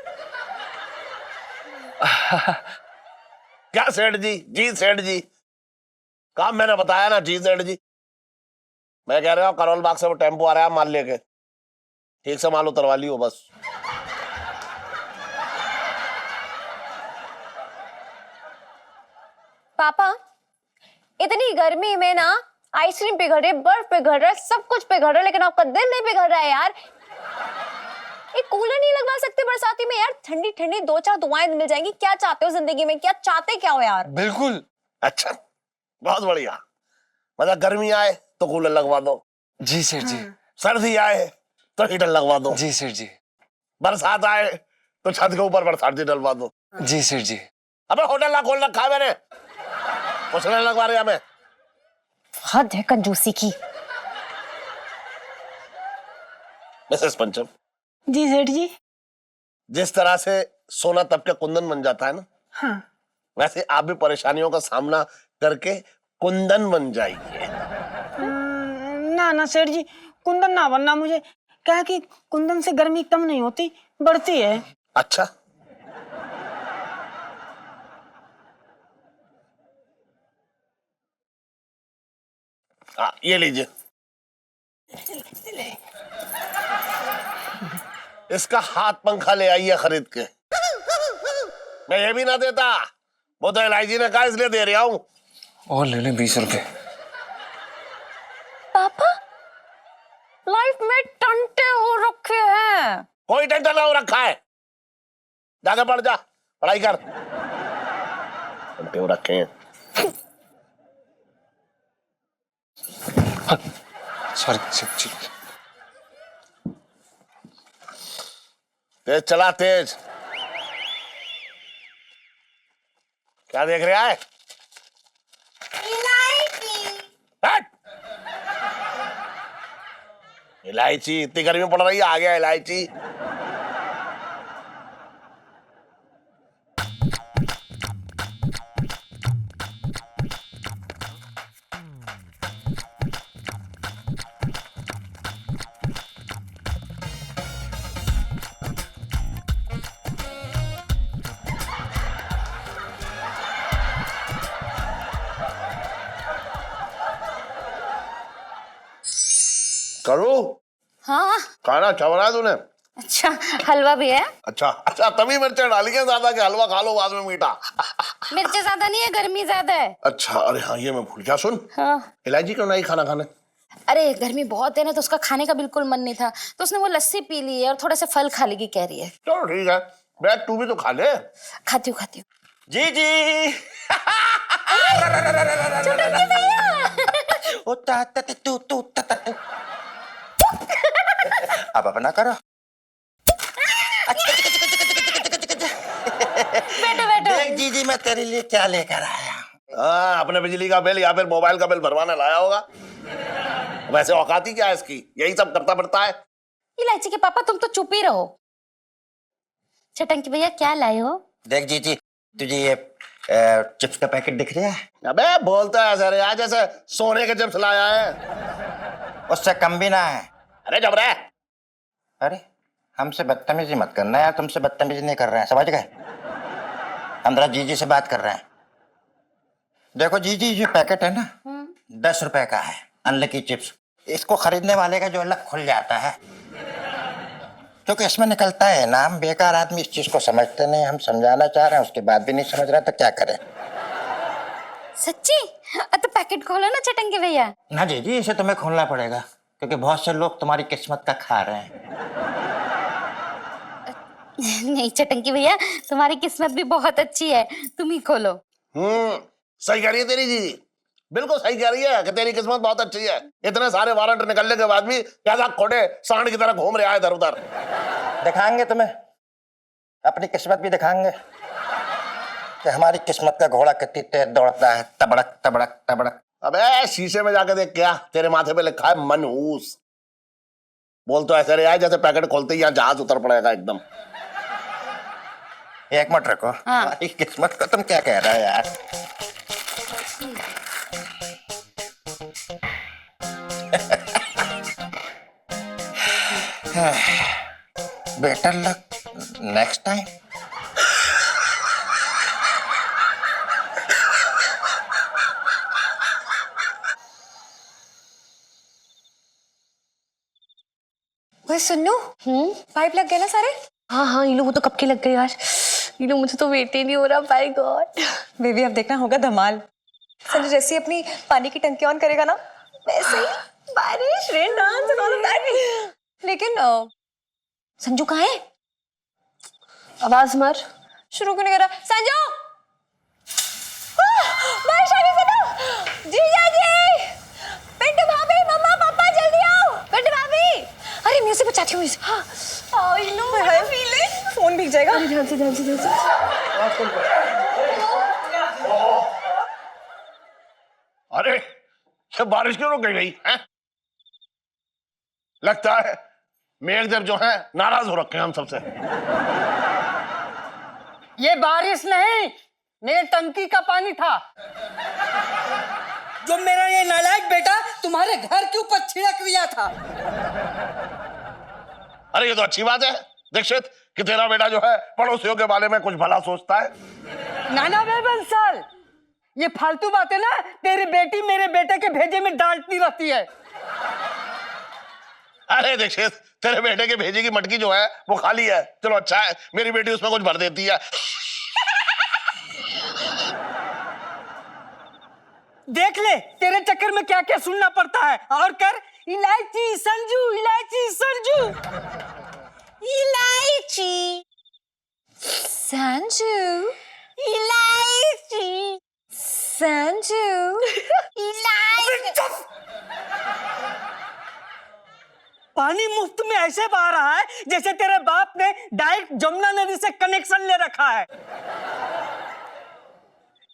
क्या सेठ जी? जी सेठ जी, काम मैंने बताया ना। जी सेठ जी, मैं कह रहा हूँ करोल बाग से वो टेम्पो आ रहा है माल लेके, ठीक से माल उतरवा लियो बस। पापा, इतनी गर्मी में ना आइसक्रीम पिघल रही है, बर्फ पिघल रहा है, सब कुछ पिघल रहा है, लेकिन आपका दिल नहीं पिघल रहा है यार। एक कूलर नहीं लगवा सकते बरसाती में यार? ठंडी ठंडी दो चार दुआएं मिल जाएंगी। क्या चाहते हो जिंदगी में? क्या चाहते क्या हो यार? बिल्कुल। अच्छा, बहुत बढ़िया। मतलब गर्मी आए तो कूलर लगवा दो। जी सेठ जी। सर्दी आए तो हीटर लगवा दो। जी सेठ जी। बरसात आए तो छत के ऊपर बरसाती डलवा दो। जी सेठ जी। अबे होटल ना खोल रखा है मैंने, कुछ नहीं लगवा रहा मैं। हद है कंजूसी की। मिसेस पंचम। जी सेठ जी। जिस तरह से सोना तब के कुंदन बन जाता है ना, हाँ, वैसे आप भी परेशानियों का सामना करके कुंदन बन जाइए। ना ना सेठ जी, कुंदन ना बनना मुझे। क्या है कि कुंदन से गर्मी कम नहीं होती, बढ़ती है। अच्छा, ये लीजिए। इसका हाथ पंखा ले आइए खरीद के। मैं ये भी ना देता, वो तो एलआईजी ने कहा इसलिए दे रहा हूं। और ले लें 20 रुपए। पापा, लाइफ में टंटे हो रखे हैं। कोई टेंशन ना हो रखा है, जाके पढ़ जा, पढ़ाई कर। घंटे हो रखे हैं। सॉरी सेठ जी। तेज चला तेज। क्या देख रहा है? हट! इलायची, इतनी गर्मी पड़ रही है, आ गया इलायची। करू हाँ खाना चबरा तूने? अच्छा हलवा भी है। अच्छा अच्छा, तभी मिर्चें डाली हैं ज्यादा कि हलवा खा लो बाद में मीठा। मिर्ची ज्यादा नहीं है, गर्मी ज्यादा है। अच्छा, अरे हाँ ये मैं भूल गया। सुन, हाँ। इलायची क्यों नहीं खाना खाने? अरे गर्मी बहुत है ना, तो उसका खाने का बिल्कुल मन नहीं था, तो उसने वो लस्सी पी ली है और थोड़ा सा फल खा लेगी कह रही है। चलो ठीक है, बैठ तू भी तो खा ले। खाती हूँ खाती हूँ। जी जी ओ ता ता ता तू तू ता ता तू। अब अपना करो। बैठो बैठो। देख जी मैं तेरे लिए क्या लेकर आया। हाँ, अपने बिजली का बिल या फिर मोबाइल का बिल भरवाने लाया होगा। वैसे औकाती क्या है इसकी, यही सब करता फिरता है। इलायची के पापा तुम तो चुप ही रहो। चटंकी भैया क्या लाए हो? देख जी तुझे ये चिप्स का पैकेट दिख रहा है? अबे बोलता है सर यार, जैसे सोने के चिप्स लाया है। उससे कम भी ना है। अरे जब रहे। अरे हमसे बदतमीजी मत करना यार, तुमसे बदतमीजी नहीं कर रहे हैं, समझ गए? हम जरा जीजी से बात कर रहे हैं। देखो जीजी, ये पैकेट है ना 10 रुपए का है, अनलकी चिप्स। इसको खरीदने वाले का जो लक खुल जाता है, क्योंकि इसमें निकलता है नाम। बेकार आदमी इस चीज को समझते नहीं, हम समझाना चाह रहे हैं उसके बाद भी नहीं समझ रहा, तो क्या करें? सच्ची? तो पैकेट खोलो ना चटंकी भैया। ना जीजी, इसे तुम्हें खोलना पड़ेगा, क्योंकि बहुत से लोग तुम्हारी किस्मत का खा रहे हैं। नहीं चटंकी भैया, तुम्हारी किस्मत भी बहुत अच्छी है, तुम ही खोलो। सही कह रही है तेरी जीजी, बिल्कुल सही कह रही है कि तेरी किस्मत बहुत अच्छी है। इतने सारे वारंट निकलने के बाद भी कैसा खोटे सांड की तरह घूम रहा है इधर उधर। दिखाएंगे तुम्हें, अपनी किस्मत भी दिखाएंगे कि हमारी किस्मत का घोड़ा कितनी तेज दौड़ता है, तबड़क तबड़क तबड़क। अबे शीशे में जाके देख, क्या तेरे माथे पे लिखा है मनहूस। बोल तो ऐसे रहा है जैसे पैकेट खोलते ही यहाँ जहाज उतर पड़ेगा एकदम। एक मिनट रखो। हाँ। हमारी किस्मत को तुम क्या कह रहे हो यार? Better luck next time. वह सुनो, पाइप लग गए ना सारे? हाँ हाँ ये लो, वो तो कब के लग गए यार। ये लो, मुझे तो वेट ही नहीं हो रहा। Bye God. बेबी अब देखना होगा धमाल। संजू जैसे ही अपनी पानी की टंकी ऑन करेगा ना, वैसे ही बारिश, रेन डांस और ऑल ऑफ दैट। लेकिन संजू कहाँ है? आवाज मार। शुरू क्यों नहीं कर रहा? संजू! बारिश आ गई सुनो! जीजा जी! पिंटू भाभी, मम्मा पापा जल्दी आओ! पिंटू भाभी! अरे म्यूजिक बचाती हूँ म्यूजिक। हाँ। I know I feel it. Phone भीग जाएगा। ध्यान से ध्यान से ध्यान से। अरे ये बारिश क्यों रुक गई है? लगता है मेघदेव जो है नाराज हो रखे हैं हम सबसे। ये बारिश नहीं, मेरे टंकी का पानी था जो मेरा ये नालायक बेटा तुम्हारे घर के ऊपर छिड़क दिया था। अरे ये तो अच्छी बात है दीक्षित कि तेरा बेटा जो है पड़ोसियों के बारे में कुछ भला सोचता है। नाना बे बंसल, ये फालतू बातें ना तेरी बेटी मेरे बेटे के भेजे में डांटती रहती है। अरे दीक्षित, तेरे बेटे के भेजे की मटकी जो है वो खाली है। चलो अच्छा है, मेरी बेटी उसमें कुछ भर देती है। देख ले तेरे चक्कर में क्या क्या सुनना पड़ता है। और कर इलायची संजू, इलायची संजू, इलायची संजू! इलायची। संजू पानी मुफ्त में ऐसे बहा रहा है जैसे तेरे बाप ने डायरेक्ट जमुना नदी से कनेक्शन ले रखा है।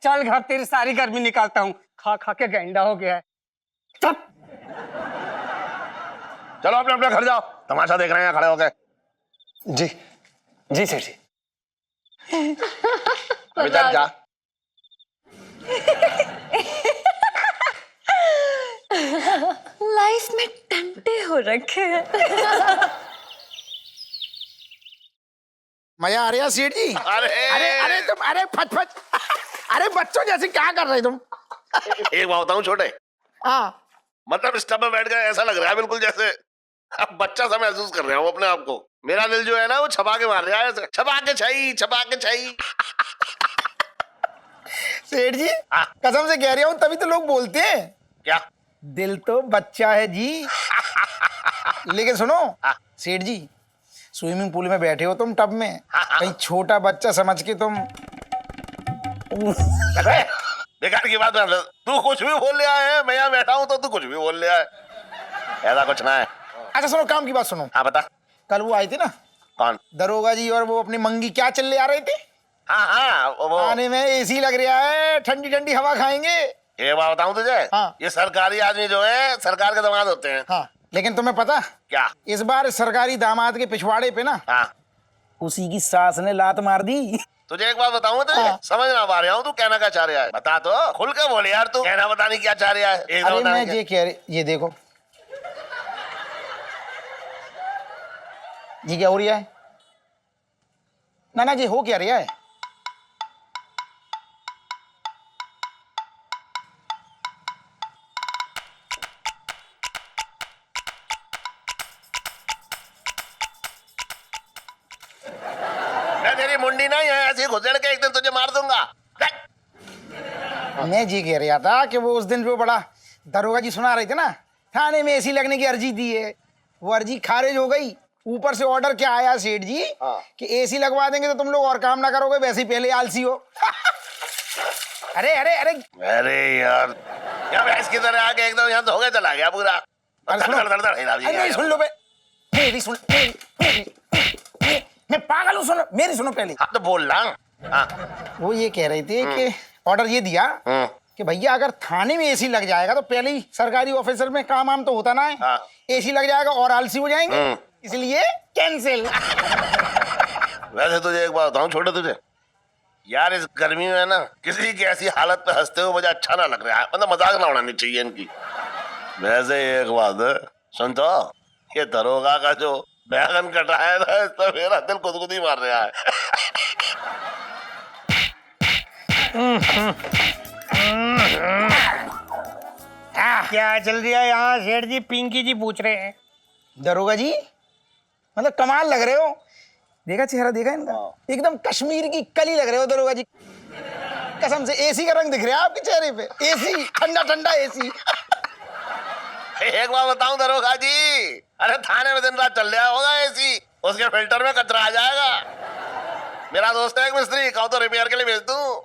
चल घर, तेरी सारी गर्मी निकालता हूँ, खा खा के गैंडा हो गया है। चलो अपने अपने घर जाओ, तमाशा देख रहे हैं खड़े होके। जी जी सेठ जी। अभी तक जा। लाइफ में टंटे हो रखे हैं। मजा आ रहा है सेठ जी? अरे अरे तुम, अरे फट फट, अरे बच्चों जैसे क्या कर रहे तुम? एक बात बताऊं छोटे, हाँ मतलब स्टब में बैठ गए ऐसा लग रहा है बिल्कुल जैसे अब बच्चा सा महसूस कर रहा हूँ अपने आप को। मेरा दिल जो है ना वो छपा के मार रहा है ऐसे, छपा के छई, छपा के छई। सेठ जी कसम से कह रहा हूँ, तभी तो लोग बोलते हैं क्या? दिल तो बच्चा है जी। लेकिन सुनो सेठ जी, स्विमिंग पूल में बैठे हो तुम टब में, कहीं छोटा बच्चा समझ के तुम बेकार की बात है। तू कुछ भी बोल लिया है, मैं यहाँ बैठा हूँ तो तू कुछ भी बोल लिया है, ऐसा कुछ ना है। अच्छा सुनो, काम की बात सुनो। हाँ बता। कल वो आए थे ना, कौन? दरोगा जी और वो अपनी मंगी क्या चलने आ रहे थे? हाँ हाँ वो आने में एसी लग रहा है, ठंडी ठंडी हवा खाएंगे। ये बात बताऊं तुझे, हाँ। ये सरकारी आदमी जो है सरकार के दामाद होते हैं। हाँ लेकिन तुम्हें पता क्या? इस बार सरकारी दामाद के पिछवाड़े पे ना हाँ उसी की सास ने लात मार दी। तुझे एक बात बताऊं तुझे, हाँ। समझ ना पा रहा हूँ तू कहना क्या चाह रहा है, बता तो खुल के बोल यार, तू कहना बताने क्या चाह रहा है। एक अरे बताने मैं क्या? ये कह रही, ये देखो जी क्या हो रहा है? ना ना जी हो क्या रहा है? मैं तेरी मुंडी नहीं है ऐसी घुसेड़ के एक दिन तुझे मार दूंगा। मैं जी कह रहा था कि वो उस दिन जो बड़ा दरोगा जी सुना रहे थे ना, थाने में एसी लगने की अर्जी दी है, वो अर्जी खारिज हो गई। ऊपर से ऑर्डर क्या आया सेठ जी कि एसी लगवा देंगे तो तुम लोग और काम ना करोगे, वैसे ही पहले आलसी हो। अरे अरे अरे अरे यार क्या भैंस की तरह आके एकदम यहाँ धोखे चला गया पूरा। अरे सुनो, अरे मेरी सुन लो बे, मेरी सुन, मैं पागल हूँ, सुनो मेरी सुनो पहले। हाँ तो बोल रहा। हाँ वो ये कह रहे थे कि ऑर्डर ये दिया कि भैया अगर थाने में एसी लग जाएगा तो पहले ही सरकारी ऑफिसर में काम आम तो होता ना है, हाँ। एसी लग जाएगा और आलसी हो जाएंगे, इसलिए कैंसिल। वैसे तुझे एक बात बताऊं छोटे तुझे, यार इस गर्मी में ना किसी की ऐसी हालत पे हंसते हुए मुझे अच्छा ना लग रहा है, मतलब मजाक ना उड़ानी चाहिए इनकी। वैसे एक बात है, सुन तो ये दरोगा का जो बैगन कट रहा है ना, इस पर मेरा दिल गुदगुदी मार रहा है। क्या चल रहा है यहाँ सेठ जी? पिंकी जी पूछ रहे हैं। दरोगा जी मतलब कमाल लग रहे हो, देखा चेहरा देखा इनका, एकदम कश्मीर की कली लग रहे हो दरोगा जी, कसम से। एसी का रंग दिख रहा है आपके चेहरे पे, एसी ठंडा ठंडा एसी। एक बात बताऊं दरोगा जी, अरे थाने में दिन रात चल रहा होगा एसी, उसके फिल्टर में कचरा आ जाएगा। मेरा दोस्त है एक मिस्त्री, कहो तो रिपेयर के लिए भेज दूं।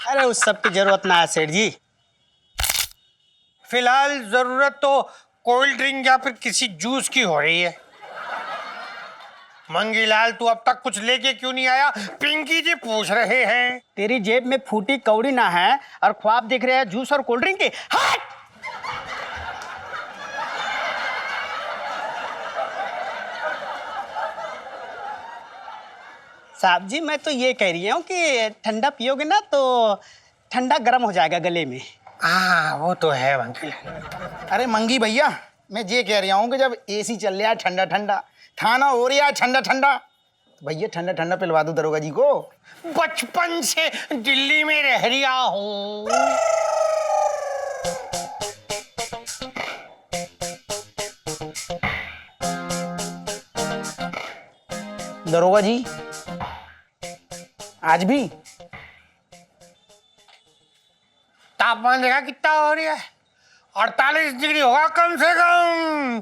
अरे उस सब की जरूरत ना है सेठ जी। फिलहाल जरूरत तो कोल्ड ड्रिंक या फिर किसी जूस की हो रही है। मंगीलाल तू अब तक कुछ लेके क्यों नहीं आया? पिंकी जी पूछ रहे हैं। तेरी जेब में फूटी कौड़ी ना है और ख्वाब दिख रहे हैं जूस और कोल्ड ड्रिंक के। हट! साहब जी मैं तो ये कह रही हूँ कि ठंडा पियोगे ना तो ठंडा गर्म हो जाएगा गले में। हाँ वो तो है वकील। अरे मंगी भैया मैं ये कह रहा हूँ कि जब एसी चल रहा है ठंडा ठंडा, थाना हो रहा है ठंडा ठंडा, तो भैया ठंडा ठंडा पिलवा दो दरोगा जी को। बचपन से दिल्ली में रह रहा हूँ। दरोगा जी आज भी तापमान देखा कितना हो रहा है? 48 डिग्री होगा कम से कम।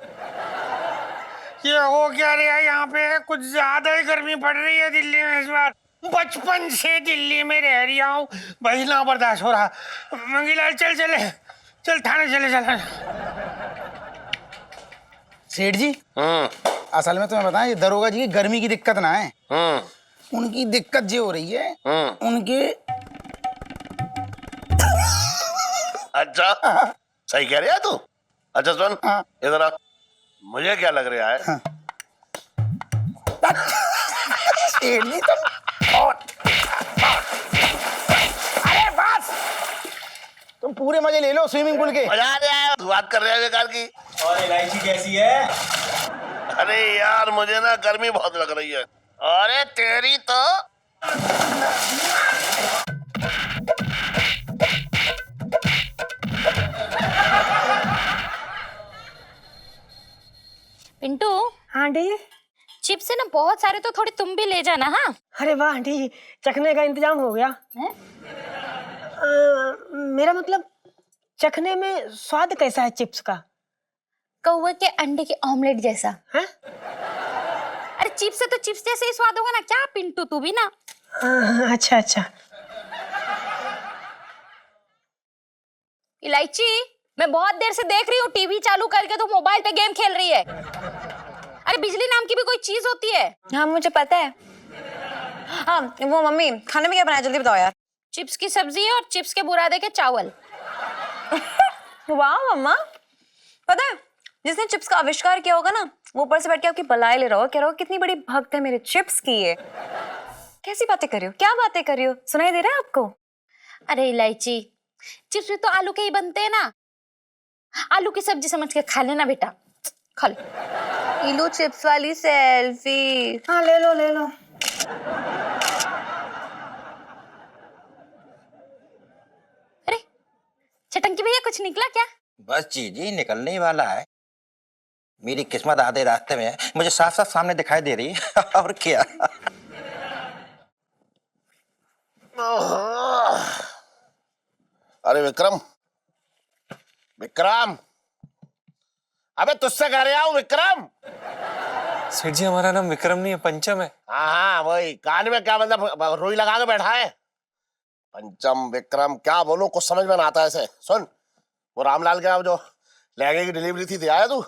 ये हो क्या रहा है यहाँ पे? कुछ ज्यादा ही गर्मी पड़ रही है दिल्ली में इस बार। बचपन से दिल्ली में रह रही हूँ, भाई ना बर्दाश्त हो रहा। मंगीलाल चल चले, चल थाने चले चल। सेठ जी असल में तुम्हें बताएं, ये दरोगा जी की गर्मी की दिक्कत ना है, उनकी दिक्कत ये हो रही है उनके। अच्छा सही कह रहा है तू। अच्छा सुन इधर आ, मुझे क्या लग रहा है सेठ जी तुम अरे बस, तुम पूरे मजे ले लो स्विमिंग पूल के। मजा आ रहा है, तू बात कर रहे हैं बेकार की। और इलायची कैसी है? अरे यार मुझे ना गर्मी बहुत लग रही है। अरे तेरी तो पिंटू, हाँ आंटी। चिप्स है ना बहुत सारे, तो थोड़ी तुम भी ले जाना। हाँ अरे वाह आंटी, चखने का इंतजाम हो गया। हैं? मेरा मतलब चखने में स्वाद कैसा है चिप्स का? कौवे के अंडे के ऑमलेट जैसा। हैं? अरे चिप्स है तो चिप्स जैसे ही स्वाद होगा ना। क्या पिंटू तू भी ना। अच्छा अच्छा। इलायची, मैं बहुत देर से देख रही हूँ टीवी चालू करके तू मोबाइल पे गेम खेल रही है। अरे बिजली नाम की भी कोई चीज होती है। हाँ मुझे पता है। हाँ वो मम्मी खाने में क्या बनाया जल्दी बताओ यार। चिप्स की सब्जी और चिप्स के बुरादे के चावल। वाह मम्मा, पता है जिसने चिप्स का आविष्कार किया होगा ना, वो ऊपर से बैठ के आपकी बलाई ले रहा होगा, कह रहा होगा कितनी बड़ी भक्त है मेरे चिप्स की ये। कैसी बातें कर रही हो, क्या बातें कर रही हो, सुनाई दे रहा है आपको? अरे इलायची, चिप्स भी तो आलू के ही बनते हैं ना। आलू की सब्जी समझ के खा लेना बेटा, खा ले। इलू चिप्स वाली सेल्फी। हाँ ले लो ले लो। अरे चटंकी भैया, कुछ निकला क्या? बस जी निकलने ही वाला है। मेरी किस्मत आधे रास्ते में है, मुझे साफ साफ सामने दिखाई दे रही है। और क्या। अरे विक्रम, विक्रम, अबे तुझसे कह रहा हूँ विक्रम। सेठ जी हमारा नाम विक्रम नहीं है, पंचम है। हाँ वही, कान में क्या मतलब रुई लगा के बैठा है। पंचम विक्रम क्या बोलूं, कुछ समझ में ना आता है ऐसे। सुन, वो रामलाल के अब जो लहंगे की डिलीवरी थी, दे आया तू?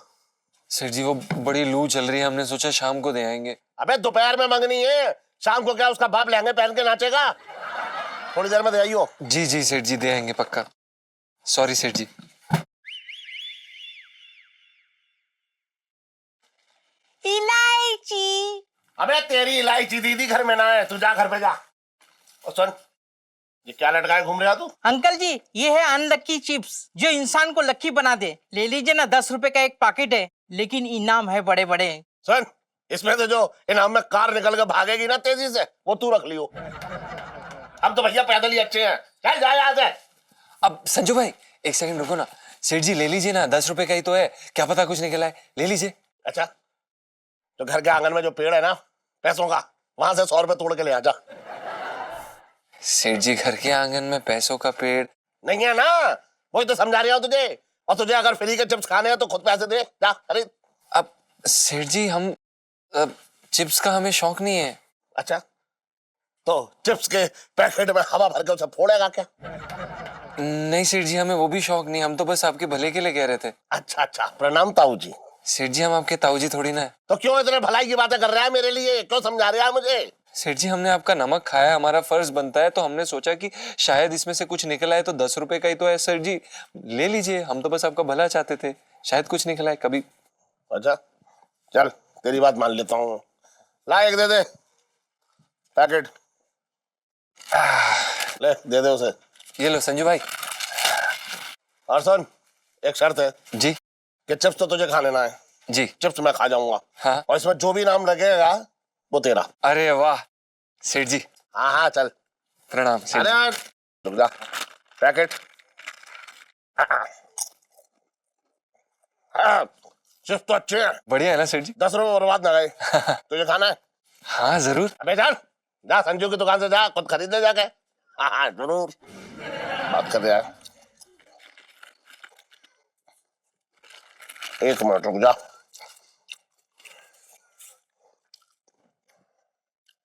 सेठ जी वो बड़ी लू चल रही है, हमने सोचा शाम को दे आएंगे। अबे दोपहर में मंगनी है, शाम को क्या उसका बाप लहंगे पहन के नाचेगा? थोड़ी देर में दे आइयो। जी जी सेठ जी, दे आएंगे पक्का। सॉरी सेठ जी। इलायची। अबे तेरी इलायची दीदी घर में ना है, तू जा घर पे जा। और सुन, ये क्या लटकाए घूम रहा तू? अंकल जी, ये है अनलक्की चिप्स, जो इंसान को लक्की बना दे। ले लीजिए ना, 10 रुपए का एक पैकेट है, लेकिन इनाम है बड़े बड़े। सुन, इसमें तो जो इनाम में कार निकल के भागेगी ना तेजी से, वो तू रख लियो। हम तो भैया पैदल ही अच्छे हैं, चल जा यहाँ से। अब संजू भाई एक सेकंड रुको ना। सेठ जी ले लीजिए ना, 10 रुपए का ही तो है, क्या पता कुछ निकला है, ले लीजिए। अच्छा, तो घर के आंगन में जो पेड़ है ना पैसों का, वहां से 100 रुपए तोड़ के ले आ जा। सेठ जी घर के आंगन में पैसों का पेड़ नहीं है ना, वही तो समझा रहा हूँ तुझे। और तुझे अगर फ्री के चिप्स खाने हैं तो खुद पैसे दे, जा खरीद। अब सेठ जी हम चिप्स का हमें शौक नहीं है। अच्छा, तो चिप्स के पैकेट में हवा भर के उसे फोड़ेगा क्या? नहीं सेठ जी, हमें वो भी शौक नहीं, हम तो बस आपके भले के लिए कह रहे थे। अच्छा अच्छा, प्रणाम ताऊ जी। सेठ जी हम आपके ताऊ जी थोड़ी ना है। तो क्यों इतने भलाई की बातें कर रहा है मेरे लिए, क्यों समझा रहा है मुझे? सेठ जी हमने आपका नमक खाया है, हमारा फर्ज बनता है, तो हमने सोचा कि शायद इसमें से कुछ निकला है, तो 10 रुपए का ही तो है। सर जी ले लीजिए, हम तो बस आपका भला चाहते थे, शायद कुछ निकला है कभी। अच्छा चल, तेरी बात मान लेता हूँ, ला एक दे दे पैकेट, ले दे दे उसे। ये लो संजू भाई। और सुन, एक शर्त है जी। कि चिप्स तो तुझे खा लेना है। जी। चिप्स मैं खा जाऊंगा। हाँ। और इसमें जो भी नाम लगेगा वो तेरा। अरे वाह सेठ जी। हाँ हाँ चल, प्रणाम सेठ अरे जी। यार रुक जा, पैकेट। चिप्स तो अच्छे हैं, बढ़िया है ना सेठ जी? 10 रुपए बर्बाद ना गए। तुझे खाना है? हाँ जरूर। अबे चल, जा संजू की दुकान से जा, खुद खरीद ले जाके। हाँ हाँ जरूर, बात कर रहा है। एक मिनट रुक जा।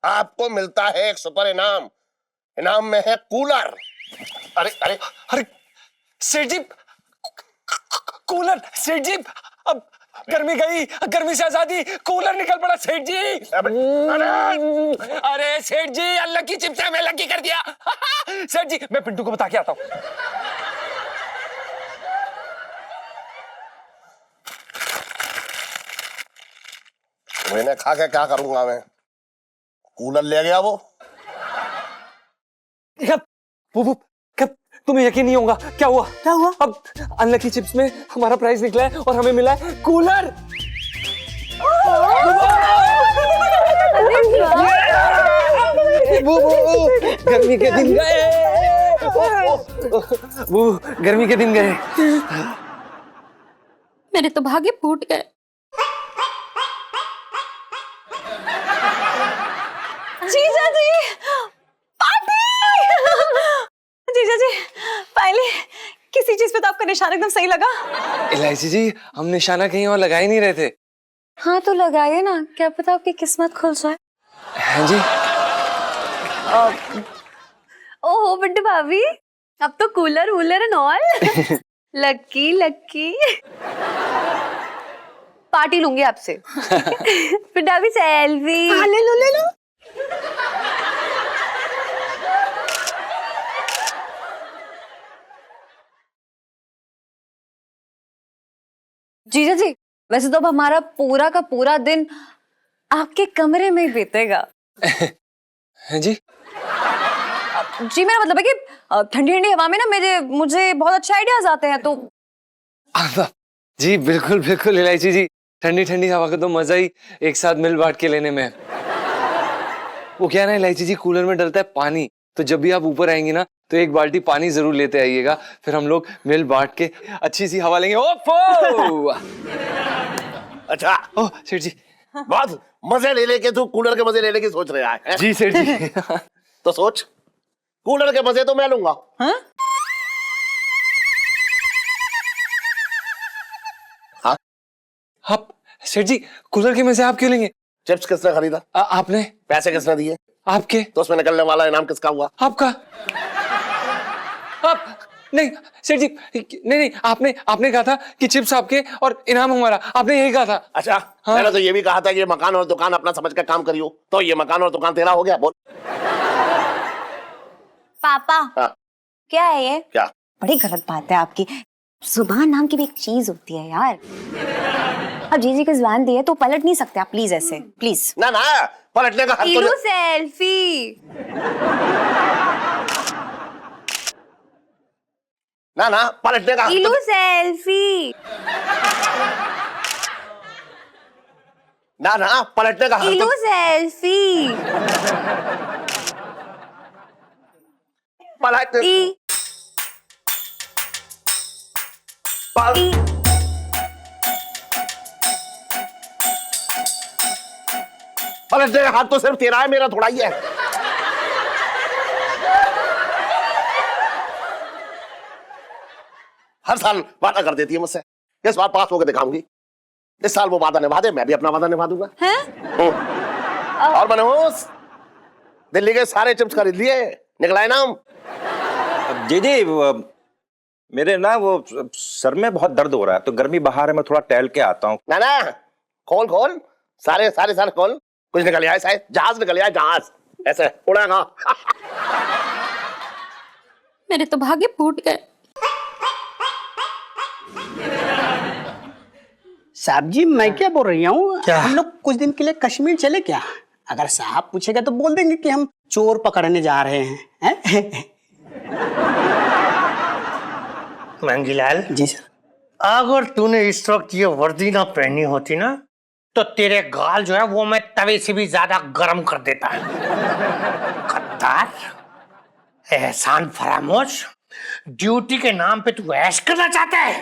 आपको मिलता है एक सुपर इनाम। इनाम में है कूलर। अरे अरे अरे सेठ जी, कूलर सेठ जी, अब गर्मी गई, गर्मी से आजादी, कूलर निकल पड़ा सेठ जी। अरे सेठ जी, अल्लाह की चिप्स में लकी कर दिया। सेठ जी, मैं पिंटू को बता के आता हूँ। मैंने खा के क्या करूंगा मैं? कूलर ले गया वो। कब तुम्हें यकीन नहीं होगा क्या हुआ? क्या हुआ? अब अनलकी चिप्स में हमारा प्राइस निकला है और हमें मिला है कूलर। वो गर्मी के दिन गए, वो गर्मी के दिन गए। मेरे तो भाग्य फूट गए। जीजा जी, पार्टी! जीजा जी, फाइनली किसी चीज पे तो आपका निशाना एकदम सही लगा। इलायची जी, हम निशाना कहीं और लगा ही नहीं रहे थे। हाँ तो लगाइए ना, क्या पता आपकी किस्मत खुल जाए। हाँ जी। ओहो बिट्टू भाभी, अब तो cooler Wular and all. Lucky lucky. Party लूंगी आपसे। बिट्टू भाभी सेल्फी। ले लो ले लो। जीजा जी, वैसे तो अब हमारा पूरा का पूरा दिन आपके कमरे में ही बीतेगा। हाँ जी। जी मेरा मतलब है कि ठंडी ठंडी हवा में ना मुझे बहुत अच्छे आइडियाज आते हैं तो। जी बिल्कुल बिल्कुल इलायची जी, ठंडी ठंडी हवा का तो मजा ही एक साथ मिल बांट के लेने में है। वो क्या ना इलायची जी, कूलर में डलता है पानी, तो जब भी आप ऊपर आएंगी ना तो एक बाल्टी पानी जरूर लेते आइएगा, फिर हम लोग मिल बांट के अच्छी सी हवा लेंगे। ओफो! अच्छा ओह सेठ जी, बहुत मजे ले लेके तू कूलर के मजे लेने की सोच रहा है? जी सेठ जी। तो सोच, कूलर के मजे तो मैं लूंगा। हाँ? हाँ? आप सेठ जी, कूलर के मजे आप क्यों लेंगे? चिप्स किसने खरीदा? आपने। पैसे किसने दिए? आपके। तो उसमें निकलने वाला इनाम किसका हुआ? आपका। आप नहीं सेठ जी, नहीं नहीं, आपने कहा था कि चिप्स आपके और इनाम हमारा, आपने यही कहा था। अच्छा हाँ? मैंने तो ये भी कहा था कि ये मकान और दुकान अपना समझ कर काम करियो, तो ये मकान और दुकान तेरा हो गया। बोल। पापा। हाँ? क्या है ये? क्या? बड़ी गलत बात है आपकी। जुबान नाम की भी एक चीज होती है यार। अब जीजी की जुबान दी है तो पलट नहीं सकते आप, प्लीज ऐसे, प्लीज। ना ना, पलटने का हक तो सेल्फी। ना पलटने का हक तो सेल्फी। ना पलटने का हक तो सेल्फी। पलट पलटने का हाथ तो सिर्फ तेरा है, मेरा थोड़ा ही है। हर साल वादा कर देती है मुझसे, इस बार पास होकर दिखाऊंगी। इस साल वो वादा निभा दे, मैं भी अपना वादा निभा दूंगा। और मनोज, दिल्ली के सारे चिप्स खरीद लिए, निकला इनाम। जी मेरे ना वो सर में बहुत दर्द हो रहा है, तो गर्मी बाहर है, मैं थोड़ा टहल के आता हूँ। ना खोल सारे खोल, कुछ निकल आए, शायद जहाज निकल आए, जहाज ऐसे उड़ेगा। मेरे तो भाग्य फूट गए। साहब जी, मैं क्या बोल रही हूँ, हम लोग कुछ दिन के लिए कश्मीर चले क्या? अगर साहब पूछेगा तो बोल देंगे कि हम चोर पकड़ने जा रहे हैं। मंगीलाल जी सर। अगर तूने इस वक्त ये वर्दी ना पहनी होती ना, तो तेरे गाल जो है वो मैं तवे से भी ज्यादा गर्म कर देता। गद्दार, एहसान फरामोश, ड्यूटी के नाम पे तू ऐश करना चाहता है?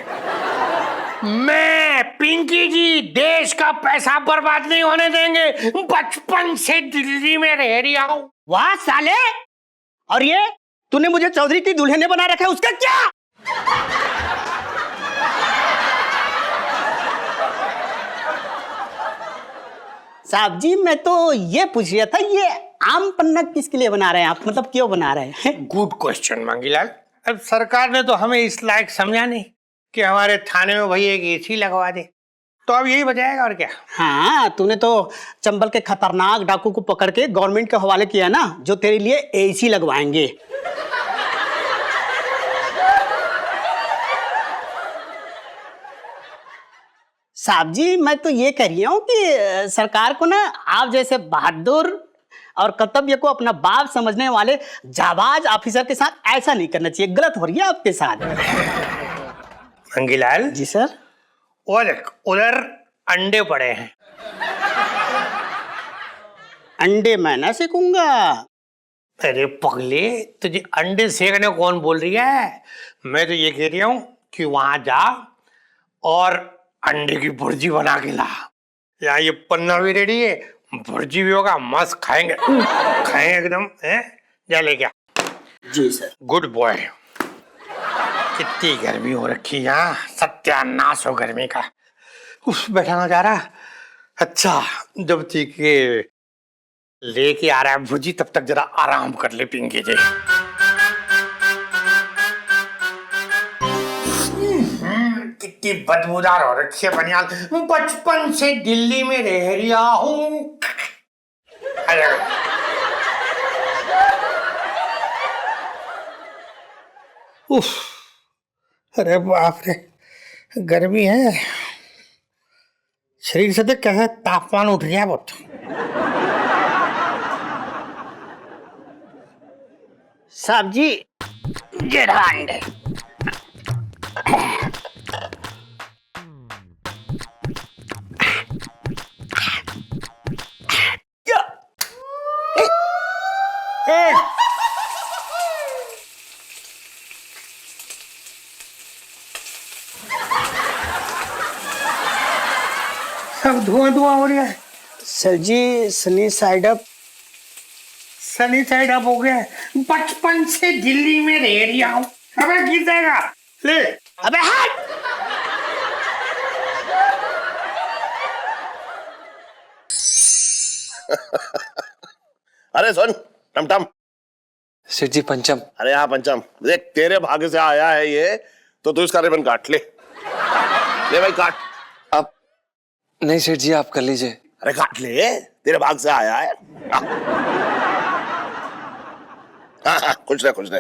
मैं पिंकी जी देश का पैसा बर्बाद नहीं होने देंगे। बचपन से दिल्ली में रह रही हूं। वाह साले, और ये तूने मुझे चौधरी की दुल्हन बना रखा है, उसका क्या? साहब जी, मैं तो ये पूछ रहा था, ये आम पन्ना किसके लिए बना रहे हैं आप, मतलब क्यों बना रहे हैं? Good question Mangilal. अब सरकार ने तो हमें इस लायक समझा नहीं कि हमारे थाने में भाई एक एसी लगवा दे, तो अब यही बजाएगा और क्या। हाँ, तूने तो चंबल के खतरनाक डाकू को पकड़ के गवर्नमेंट के हवाले किया ना, जो तेरे लिए एसी लगवाएंगे। साहब जी, मैं तो ये कह रही हूँ कि सरकार को ना आप जैसे बहादुर और कर्तव्य को अपना बाप समझने वाले जाबाज ऑफिसर के साथ ऐसा नहीं करना चाहिए। गलत हो रही है आपके साथ। मंगीलाल जी सर। और उधर अंडे पड़े हैं। अंडे मैं ना सेकूंगा। अरे पगले, तुझे अंडे सेकने कौन बोल रही है? मैं तो ये कह रही हूँ कि वहां जा और अंडे की भुर्जी बना के ला। यहाँ ये पन्ना भी रेडी है, भुर्जी भी होगा, मस्त खाएंगे खाएंगे एकदम। है जा ले क्या। जी सर। Good boy. कितनी गर्मी हो रखी यहाँ, सत्यानाश हो गर्मी का। उस बैठा नजारा। अच्छा, जब तक के लेके आ रहा है भुजी, तब तक जरा आराम कर ले पिंकी जी। कितनी बदबूदार हो रखी है बनियान। बचपन से दिल्ली में रह रिया हूँ। उफ, अरे बाप रे, गर्मी है। शरीर से देख कैसे तापमान उठ गया बहुत। साहब जी, ये रहा अंडे। सब धुआं धुआं हो रहा है। Sir ji, sunny side up. Sunny side up हो गया है। बचपन से दिल्ली में रह रिया हूँ। अबे गिर जाएगा। ले। अबे हट। अरे सुन टमटम। सेठ जी पंचम। अरे हाँ पंचम, देख तेरे भाग्य से आया है ये, तो तू इसका रिबन काट ले। ले भाई काट। अब नहीं सेठ जी, आप कर लीजिए। अरे काट ले, तेरे भाग से आया है। हाँ हाँ, खुश रह खुश रह।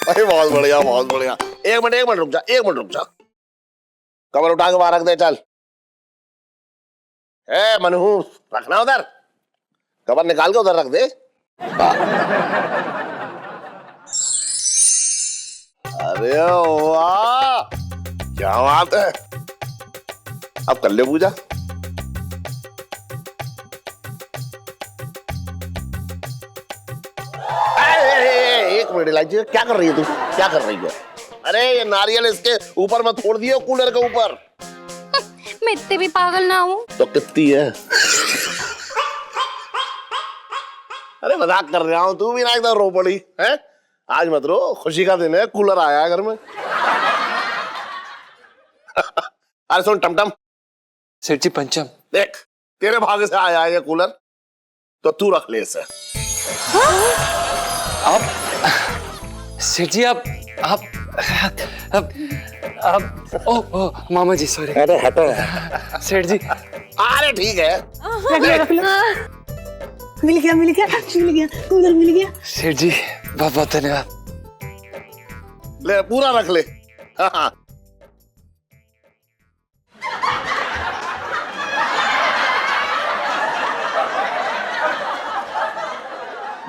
अरे बहुत बढ़िया बहुत बढ़िया। एक मिनट रुक जा, एक मिनट रुक जा। कमर उठा के बाहर रख दे, चल। ए मनहूस, रखना उधर। कमर निकाल के उधर रख दे। अरे वाह, क्या बात है। अब कर ले पूजा। एक मिनट इलायची, क्या कर रही है तू, क्या कर रही है? अरे ये नारियल इसके ऊपर मत फोड़ दियो, कूलर के ऊपर। मैं इतनी भी पागल ना हूँ। तो कितनी है? अरे मजाक कर रहा हूँ, तू भी ना एकदम रो पड़ी है। आज मत रो, खुशी का दिन है, कूलर आया है घर में। अरे सुन टमटम। सेठ जी पंचम। देख तेरे भाग्य से आया है ये कूलर, तो तू रख ले इसे। आप सेठ जी, आप ओ मामा जी सॉरी। अरे हटो सेठ जी। अरे ठीक है। मिल गया कूलर मिल गया। सेठ जी बहुत बहुत धन्यवाद। ले पूरा रख ले। हाँ हाँ।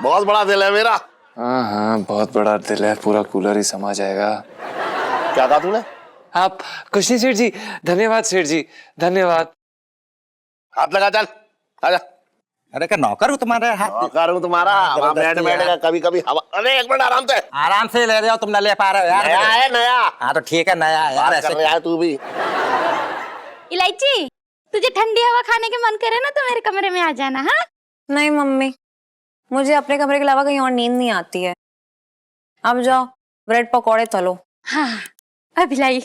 बहुत बड़ा दिल है मेरा। हाँ हाँ, बहुत बड़ा दिल है, पूरा कूलर ही समा जाएगा। क्या कहा तूने? आप कुछ नहीं सेठ जी, धन्यवाद सेठ जी, धन्यवाद। हाथ लगा, चल आजा। अरे क्या नौकर हूँ तुम्हारे? नौकर हूँ तुम्हारा, वहाँ बैठ बैठेगा कभी कभी हवा। अरे एक मिनट आराम से। आराम से ले जाओ, तुम ना ले पा रहे हो यार। नया है नया। हाँ तो ठीक है, नया है यार। बात कर रहा है तू भी। इलायची, तुझे ठंडी हवा खाने के मन करे ना तो मेरे कमरे में आ जाना। हाँ नहीं मम्मी, मुझे अपने कमरे के अलावा कहीं और नींद नहीं आती है। अब जाओ ब्रेड पकौड़े तलो। हाँ अभी लाई।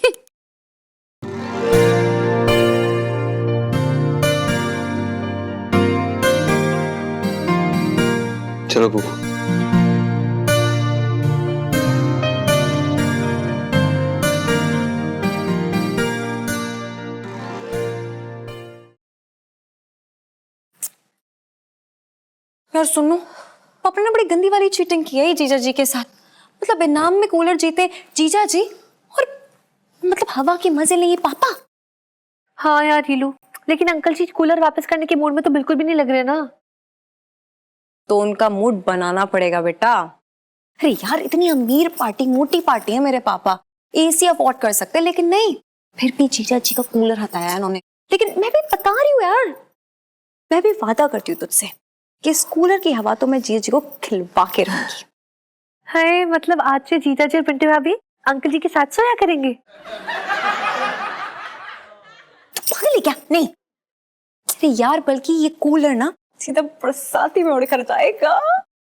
चलो बुबू। यार सुनो, पापा ने बड़ी गंदी वाली चीटिंग की है ये जीजा जी के साथ। मतलब इनाम में कूलर जीते जीजा जी और मतलब हवा के मजे लिए पापा। हाँ यार हीलू, लेकिन अंकल जी कूलर वापस करने के मूड में तो बिल्कुल भी नहीं लग रहे ना। तो उनका मूड बनाना पड़ेगा बेटा। अरे यार इतनी अमीर पार्टी, मोटी पार्टी है मेरे पापा, एसी अफोर्ड कर सकते हैं, लेकिन नहीं, फिर भी जीजा जी का कूलर हटाया इन्होंने। लेकिन मैं भी बता रही हूँ यार, मैं भी वादा करती हूँ तुझसे कि इस कूलर की हवा तो मैं जीजा जी को खिलवा के रहूंगी। है मतलब आज से जीजा जी और पिंटू भाभी अंकल जी के साथ सोया करेंगे? पागल है क्या? नहीं अरे यार, बल्कि ये कूलर ना सीधा बरसाती में उड़कर जाएगा,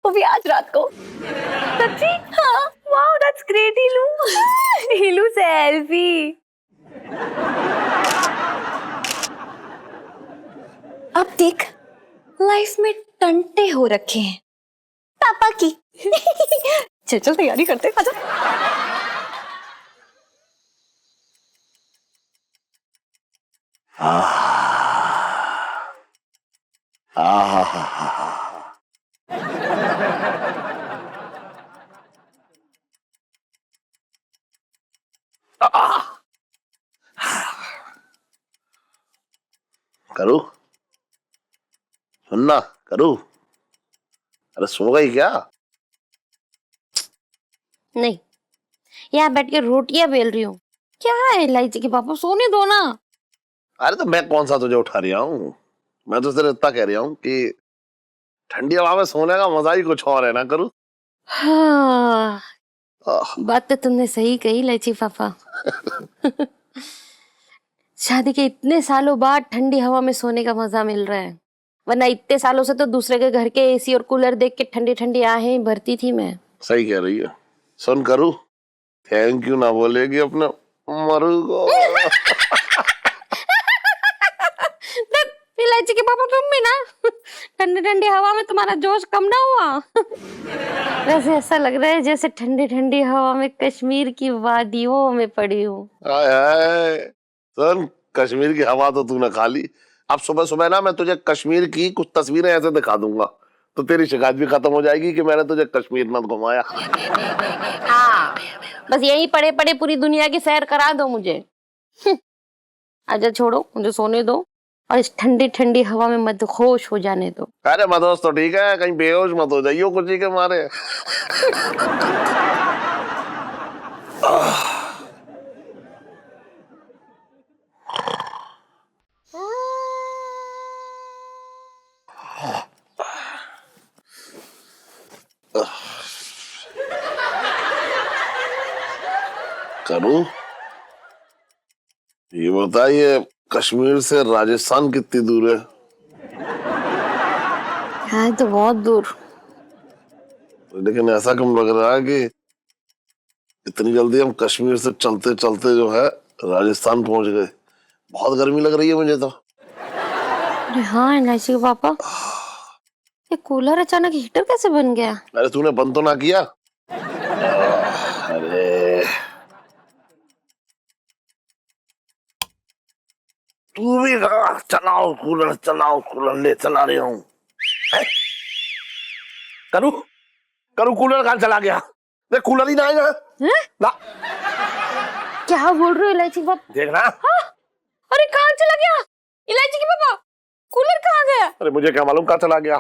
वो भी आज रात को। सच्ची? हाँ। Wow that's great Heelu. Heelu selfie. अब देख लाइफ में टंटे हो रखे हैं पापा की। चल चल तैयारी करते हैं, आजा। करूँ सुनना करूँ? अरे सो गई क्या? नहीं, यहाँ बैठ के रोटियां बेल रही हूँ। क्या है इलायची के पापा, सोने दो ना। अरे तो मैं कौन सा तुझे उठा रहा हूँ, मैं तो सिर्फ इतना कह रहा हूँ कि ठंडी हवा में सोने का मजा ही कुछ और है ना करूँ। हाँ बात तो तुमने सही कही इलायची पापा। शादी के इतने सालों बाद ठंडी हवा में सोने का मजा मिल रहा है, वरना इतने सालों से तो दूसरे के घर के एसी और कूलर देख के ठंडी ठंडी आहें भरती थी मैं। सही कह रही है। सुन करूँ, थैंक यू ना बोलेगी अपने मरू को। इलायची के पापा तुम भी ना ठंडी ठंडी हवा में तुम्हारा जोश कम ना हुआ? वैसे ऐसा लग रहा है जैसे ठंडी ठंडी हवा में कश्मीर की वादियों में पड़ी हूँ। हाय हाय, सुन कश्मीर की हवा तो तूने खा ली। अब सुबह सुबह ना मैं तुझे कश्मीर की कुछ तस्वीरें ऐसे दिखा दूंगा तो तेरी शिकायत भी खत्म हो जाएगी कि मैंने तुझे कश्मीर न घुमाया। हाँ बस यही पड़े पड़े पूरी दुनिया की सैर करा दो मुझे। आजा छोड़ो, मुझे सोने दो और इस ठंडी ठंडी हवा में मदहोश हो जाने दो। अरे मदहोश तो ठीक है, कहीं बेहोश मत हो जाइयो कुछ ही के मारे। करूं? ये बताइए कश्मीर से राजस्थान कितनी दूर है? हाँ तो बहुत दूर। लेकिन ऐसा क्यों लग रहा है कि इतनी जल्दी हम कश्मीर से चलते चलते जो है राजस्थान पहुंच गए। बहुत गर्मी लग रही है मुझे तो। अरे हाँ इलायची के पापा, ये कूलर अचानक हीटर कैसे बन गया? अरे तूने बंद तो ना किया? अरे तू भी चलाओ कूलर ले चला रही हूँ। करूँ करूँ कूलर कहाँ चला गया? देख कूलर ही ना आएगा ना। क्या बोल रहे हो इलायची के पापा? देखना। हाँ? अरे कहाँ चला गया इलायची के पापा? कूलर कहाँ गया? अरे मुझे क्या मालूम कहाँ चला गया।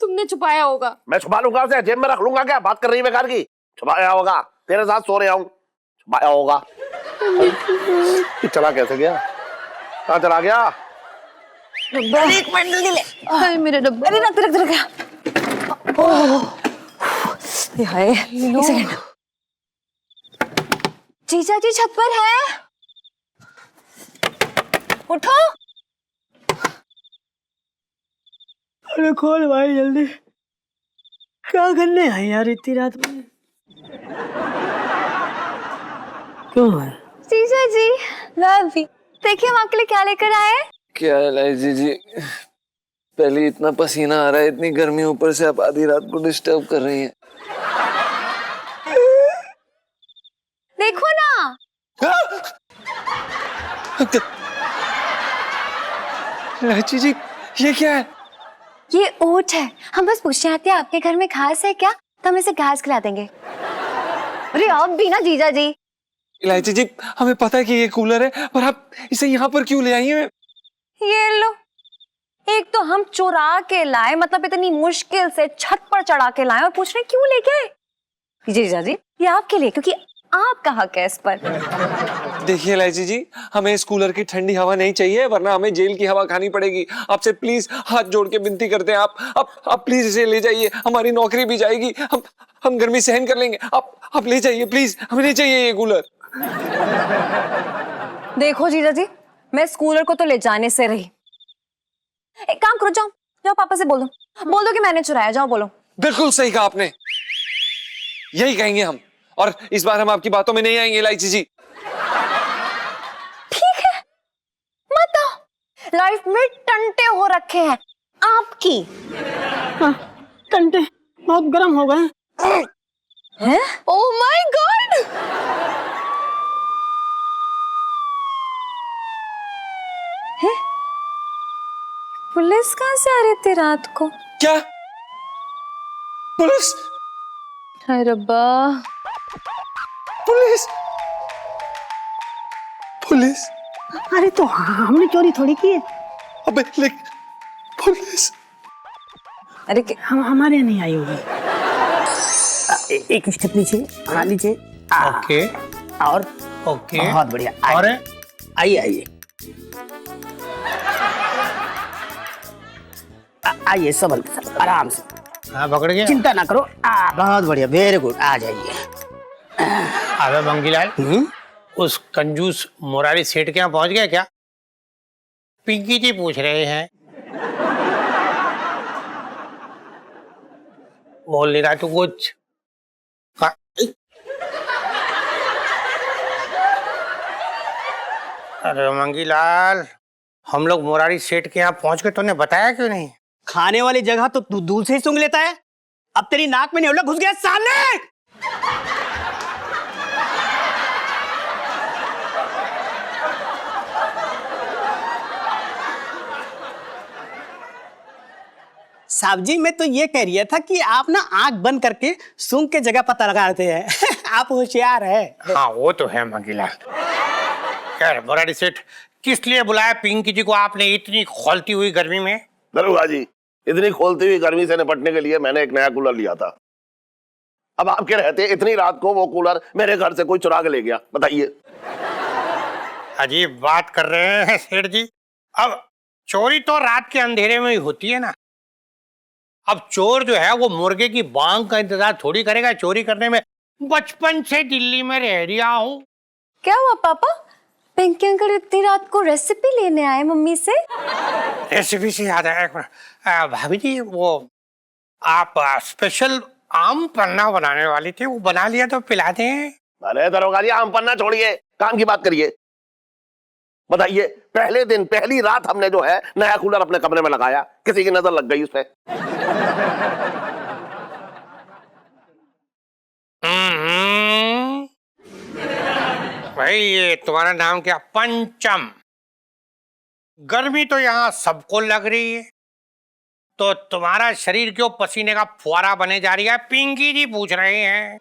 तुमने छुपाया होगा। मैं छुपा लूंगा उसे, जेब में रख लूंगा क्या? बात कर रही है बेकार की। छुपाया होगा, तेरे साथ सो रहा हूँ, छुपाया होगा। चला कैसे गया? कहाँ चला गया? एक मिनट जल्दी ले। हाय मेरे डब्बा। अरे रख रख रख। हाय एक सेकंड। जीजा जी छत पर है, उठो। अरे खोल भाई जल्दी। क्या करने है यार इतनी रात में? क्यों है? जीजा जी, लव यू। देखिए हम आपके लिए क्या लेकर आए हैं। क्या इलायची जी, पहले इतना पसीना आ रहा है, इतनी गर्मी, ऊपर से आप आधी रात को डिस्टर्ब कर रही हैं। देखो ना। इलायची जी, ये क्या है? ये ओट है। हम बस पूछने आते हैं आपके घर में घास है क्या, तो हम इसे घास खिला देंगे। अरे आप भी ना जीजा जी। इलायची जी, हमें पता है कि ये कूलर है, पर आप इसे यहाँ पर क्यों ले आई हैं? ये लो, एक तो हम चुरा के लाए, मतलब इतनी मुश्किल से छत पर चढ़ा के लाए, और पूछ रहे क्यों लेके आए। जीजा जी, ये आपके लिए, क्योंकि आपका हक है इस पर। देखिए इलायची जी, हमें इस कूलर की ठंडी हवा नहीं चाहिए, वरना हमें जेल की हवा खानी पड़ेगी। आपसे प्लीज हाथ जोड़ के विनती करते हैं, आप प्लीज इसे ले जाइए, हमारी नौकरी भी जाएगी, हम गर्मी सहन कर लेंगे। आप ले जाइए प्लीज, हमें नहीं चाहिए ये कूलर। देखो जीजा जी, मैं इस कूलर को तो ले जाने से रही। एक काम करो, जाओ जाओ पापा से बोल दो कि मैंने चुराया। जाओ बोलो। बिल्कुल सही कहा आपने, यही कहेंगे हम, और इस बार हम आपकी बातों में नहीं आएंगे इलायची जी। ठीक है, मत आओ। लाइफ में टंटे हो रखे हैं आपकी। हाँ, टंटे बहुत गर्म हो गए हैं? Oh my God! पुलिस कहाँ से आ रही थी रात को? क्या पुलिस? हाय रब्बा, पुलिस? पुलिस? अरे तो हमने चोरी थोड़ी की है। अबे लेकिन पुलिस? अरे हम हमारे यहाँ नहीं आई होगी। एक स्टेप नीचे हाँ नीचे। ओके और ओके, बहुत बढ़िया। और आइए आइए आइए, संभल के, आराम से, हाँ पकड़ गया। चिंता ना करो। बहुत बढ़िया, वेरी गुड। आ जाइए। अबे मंगीलाल, उस कंजूस मुरारी सेठ के यहाँ पहुंच गया क्या? पिंकी जी पूछ रहे हैं। बोल नहीं रहा तू कुछ? हाँ। अरे मंगीलाल, हम लोग मुरारी सेठ के यहाँ पहुंच के तूने बताया क्यों नहीं? खाने वाली जगह तो तू दूर से ही सूंघ लेता है, अब तेरी नाक में नेवला घुस गया साले। साहब जी, मैं तो ये कह रही था कि आप ना आंख बंद करके सूंघ के जगह पता लगाते हैं। आप होशियार है। हाँ वो तो है मंगीलाल। खैर मुरारी सेठ, किस लिए बुलाया पिंकी जी को आपने इतनी खौलती हुई गर्मी में? दरोगा जी, इतनी खोलती हुई गर्मी से निपटने के लिए मैंने एक नया कूलर लिया था। अब आपके रहते इतनी रात को वो कूलर मेरे घर से कोई चुरा के ले गया, बताइए। अजीब बात कर रहे हैं सेठ जी। अब चोरी तो रात के अंधेरे में ही होती है ना। अब चोर जो है वो मुर्गे की बांग का इंतजार थोड़ी करेगा चोरी करने में। बचपन से दिल्ली में रह रहा हूँ। क्या हुआ पापा? पिंकी अंकल इतनी रात को रेसिपी लेने आए मम्मी से? रेसिपी से याद आया, भाभी जी वो आप स्पेशल आम पन्ना बनाने वाली थी, वो बना लिया तो पिला दें। अरे दरोगा जी, आम पन्ना छोड़िए, काम की बात करिए। बताइए, पहले दिन पहली रात हमने जो है नया कूलर अपने कमरे में लगाया, किसी की नजर लग गई उस पे। भाई ये तुम्हारा नाम क्या? पंचम। गर्मी तो यहाँ सबको लग रही है, तो तुम्हारा शरीर क्यों पसीने का फुहारा बने जा रही है? पिंकी जी पूछ रहे हैं।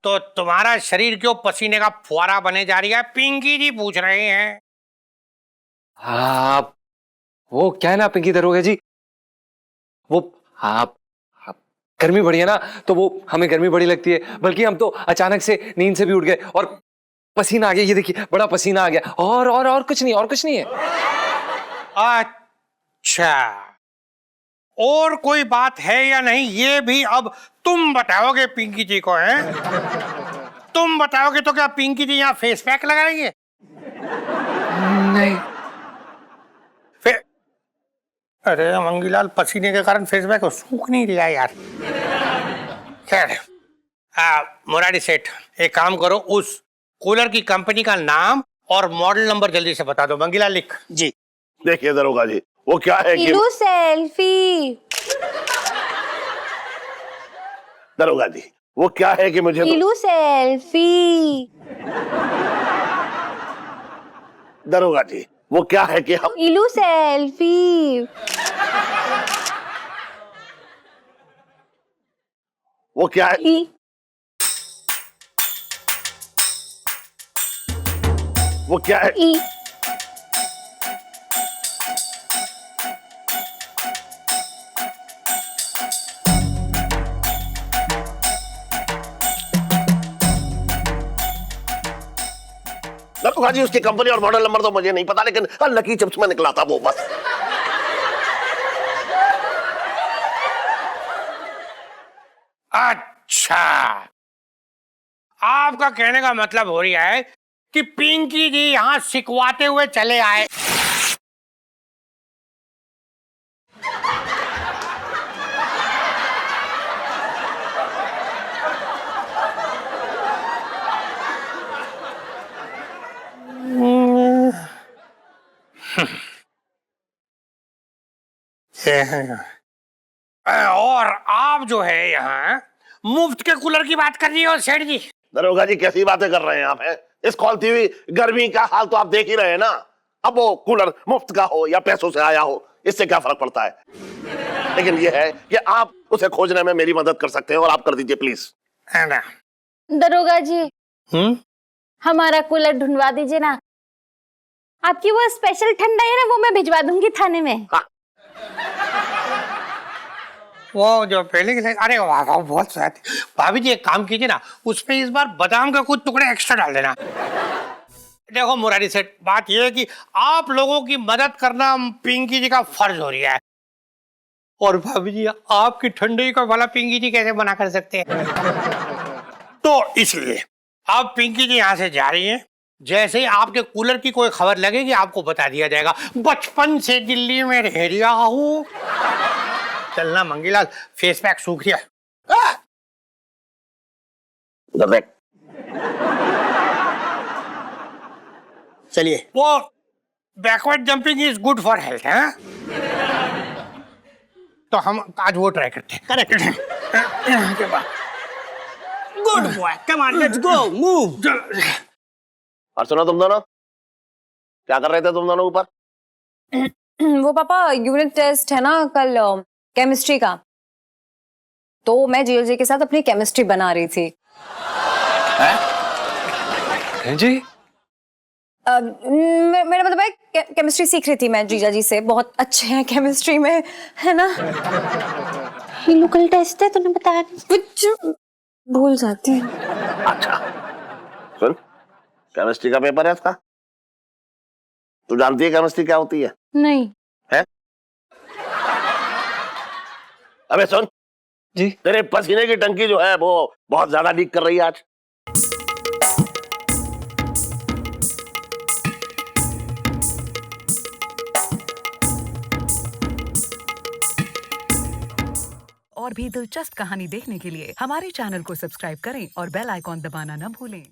तो तुम्हारा शरीर क्यों पसीने का फुहारा बने जा रही है? पिंकी जी पूछ रहे हैं। आप वो क्या है ना पिंकी दरोगा जी, वो आप गर्मी बढ़ी है ना, तो वो हमें गर्मी बड़ी लगती है, बल्कि हम तो अचानक से नींद से भी उठ गए और पसीना आ गया। ये देखिए, बड़ा पसीना आ गया। और कुछ नहीं, और कुछ नहीं है। अच्छा, और कोई बात है या नहीं ये भी अब तुम बताओगे पिंकी जी को? हैं तुम बताओगे तो क्या पिंकी जी यहाँ फेस पैक लगाएंगे? नहीं। अरे मंगीलाल, पसीने के कारण फेस पैक सूख नहीं रहा यार। खैर, मुरारी सेठ, एक काम करो, उस कूलर की कंपनी का नाम और मॉडल नंबर जल्दी से बता दो। मंगीलाल लिख। जी। देखिए दरोगा जी, वो क्या है कि इलू सेल्फी। दरोगा जी, वो क्या है कि मुझे इलू सेल्फी। दरोगा जी, वो क्या है कि हम इलू सेल्फी। वो क्या है वो क्या है दरोगा जी, उसकी कंपनी और मॉडल नंबर तो मुझे नहीं पता, लेकिन लकी चिप्स में निकला था वो बस। अच्छा, आपका कहने का मतलब हो रहा है कि पिंकी जी यहाँ सिकवाते हुए चले आए। और आप जो है यहाँ मुफ्त के कूलर की बात कर रही हो सेठ जी? दरोगा जी, कैसी बातें कर रहे हैं आप? हैं इस खौलती हुई गर्मी का हाल तो आप देख ही रहे हैं ना। अब वो कूलर मुफ्त का हो या पैसों से आया हो, इससे क्या फर्क पड़ता है। लेकिन ये है कि आप उसे खोजने में मेरी मदद कर सकते हैं, और आप कर दीजिए प्लीज। है ना? दरोगा जी, हमारा कूलर ढूंढवा दीजिए ना। आपकी वो स्पेशल ठंडा है ना, वो मैं भिजवा दूंगी थाने में। वो जो पहले के, अरे वाह वाह, बहुत स्वाद। भाभी जी, एक काम कीजिए ना, उसमें इस बार बादाम का कुछ टुकड़े एक्स्ट्रा डाल देना। देखो मुरारी सेठ, बात यह है कि आप लोगों की मदद करना पिंकी जी का फर्ज हो रहा है। और भाभी जी, आपकी ठंडी का वाला पिंकी जी कैसे मना कर सकते हैं? तो इसलिए अब पिंकी जी यहाँ से जा रही हैं। जैसे ही आपके कूलर की कोई खबर लगेगी, आपको बता दिया जाएगा। बचपन से दिल्ली में रह रहा हूँ। चलना मंगीलाल, फेस पैक सूख गया। चलिए। वो backward jumping is good for health है, तो हम आज वो ट्राई करते हैं। Correct. Good boy, come on, let's go, move. और सुनो तुम दोनों, क्या कर रहे थे तुम दोनों ऊपर? वो पापा, यूनिट टेस्ट है ना कल, केमिस्ट्री का, तो मैं जीएलजी के साथ अपनी केमिस्ट्री बना रही थी। हैं जी? मेरा मतलब है केमिस्ट्री सीख रही थी मैं जीजा जी से। बहुत अच्छे हैं केमिस्ट्री में, है ना? इलू कल टेस्ट है, तूने बताया नहीं। कुछ भूल जाती हूँ। अच्छा सुन, केमिस्ट्री का पेपर है इसका। तू जानती है केमिस्ट्री क्या होती है? नहीं। है? अबे सुन जी, तेरे पसीने की टंकी जो है वो बहुत ज्यादा लीक कर रही है आज। और भी दिलचस्प कहानी देखने के लिए हमारे चैनल को सब्सक्राइब करें और बेल आइकॉन दबाना न भूलें।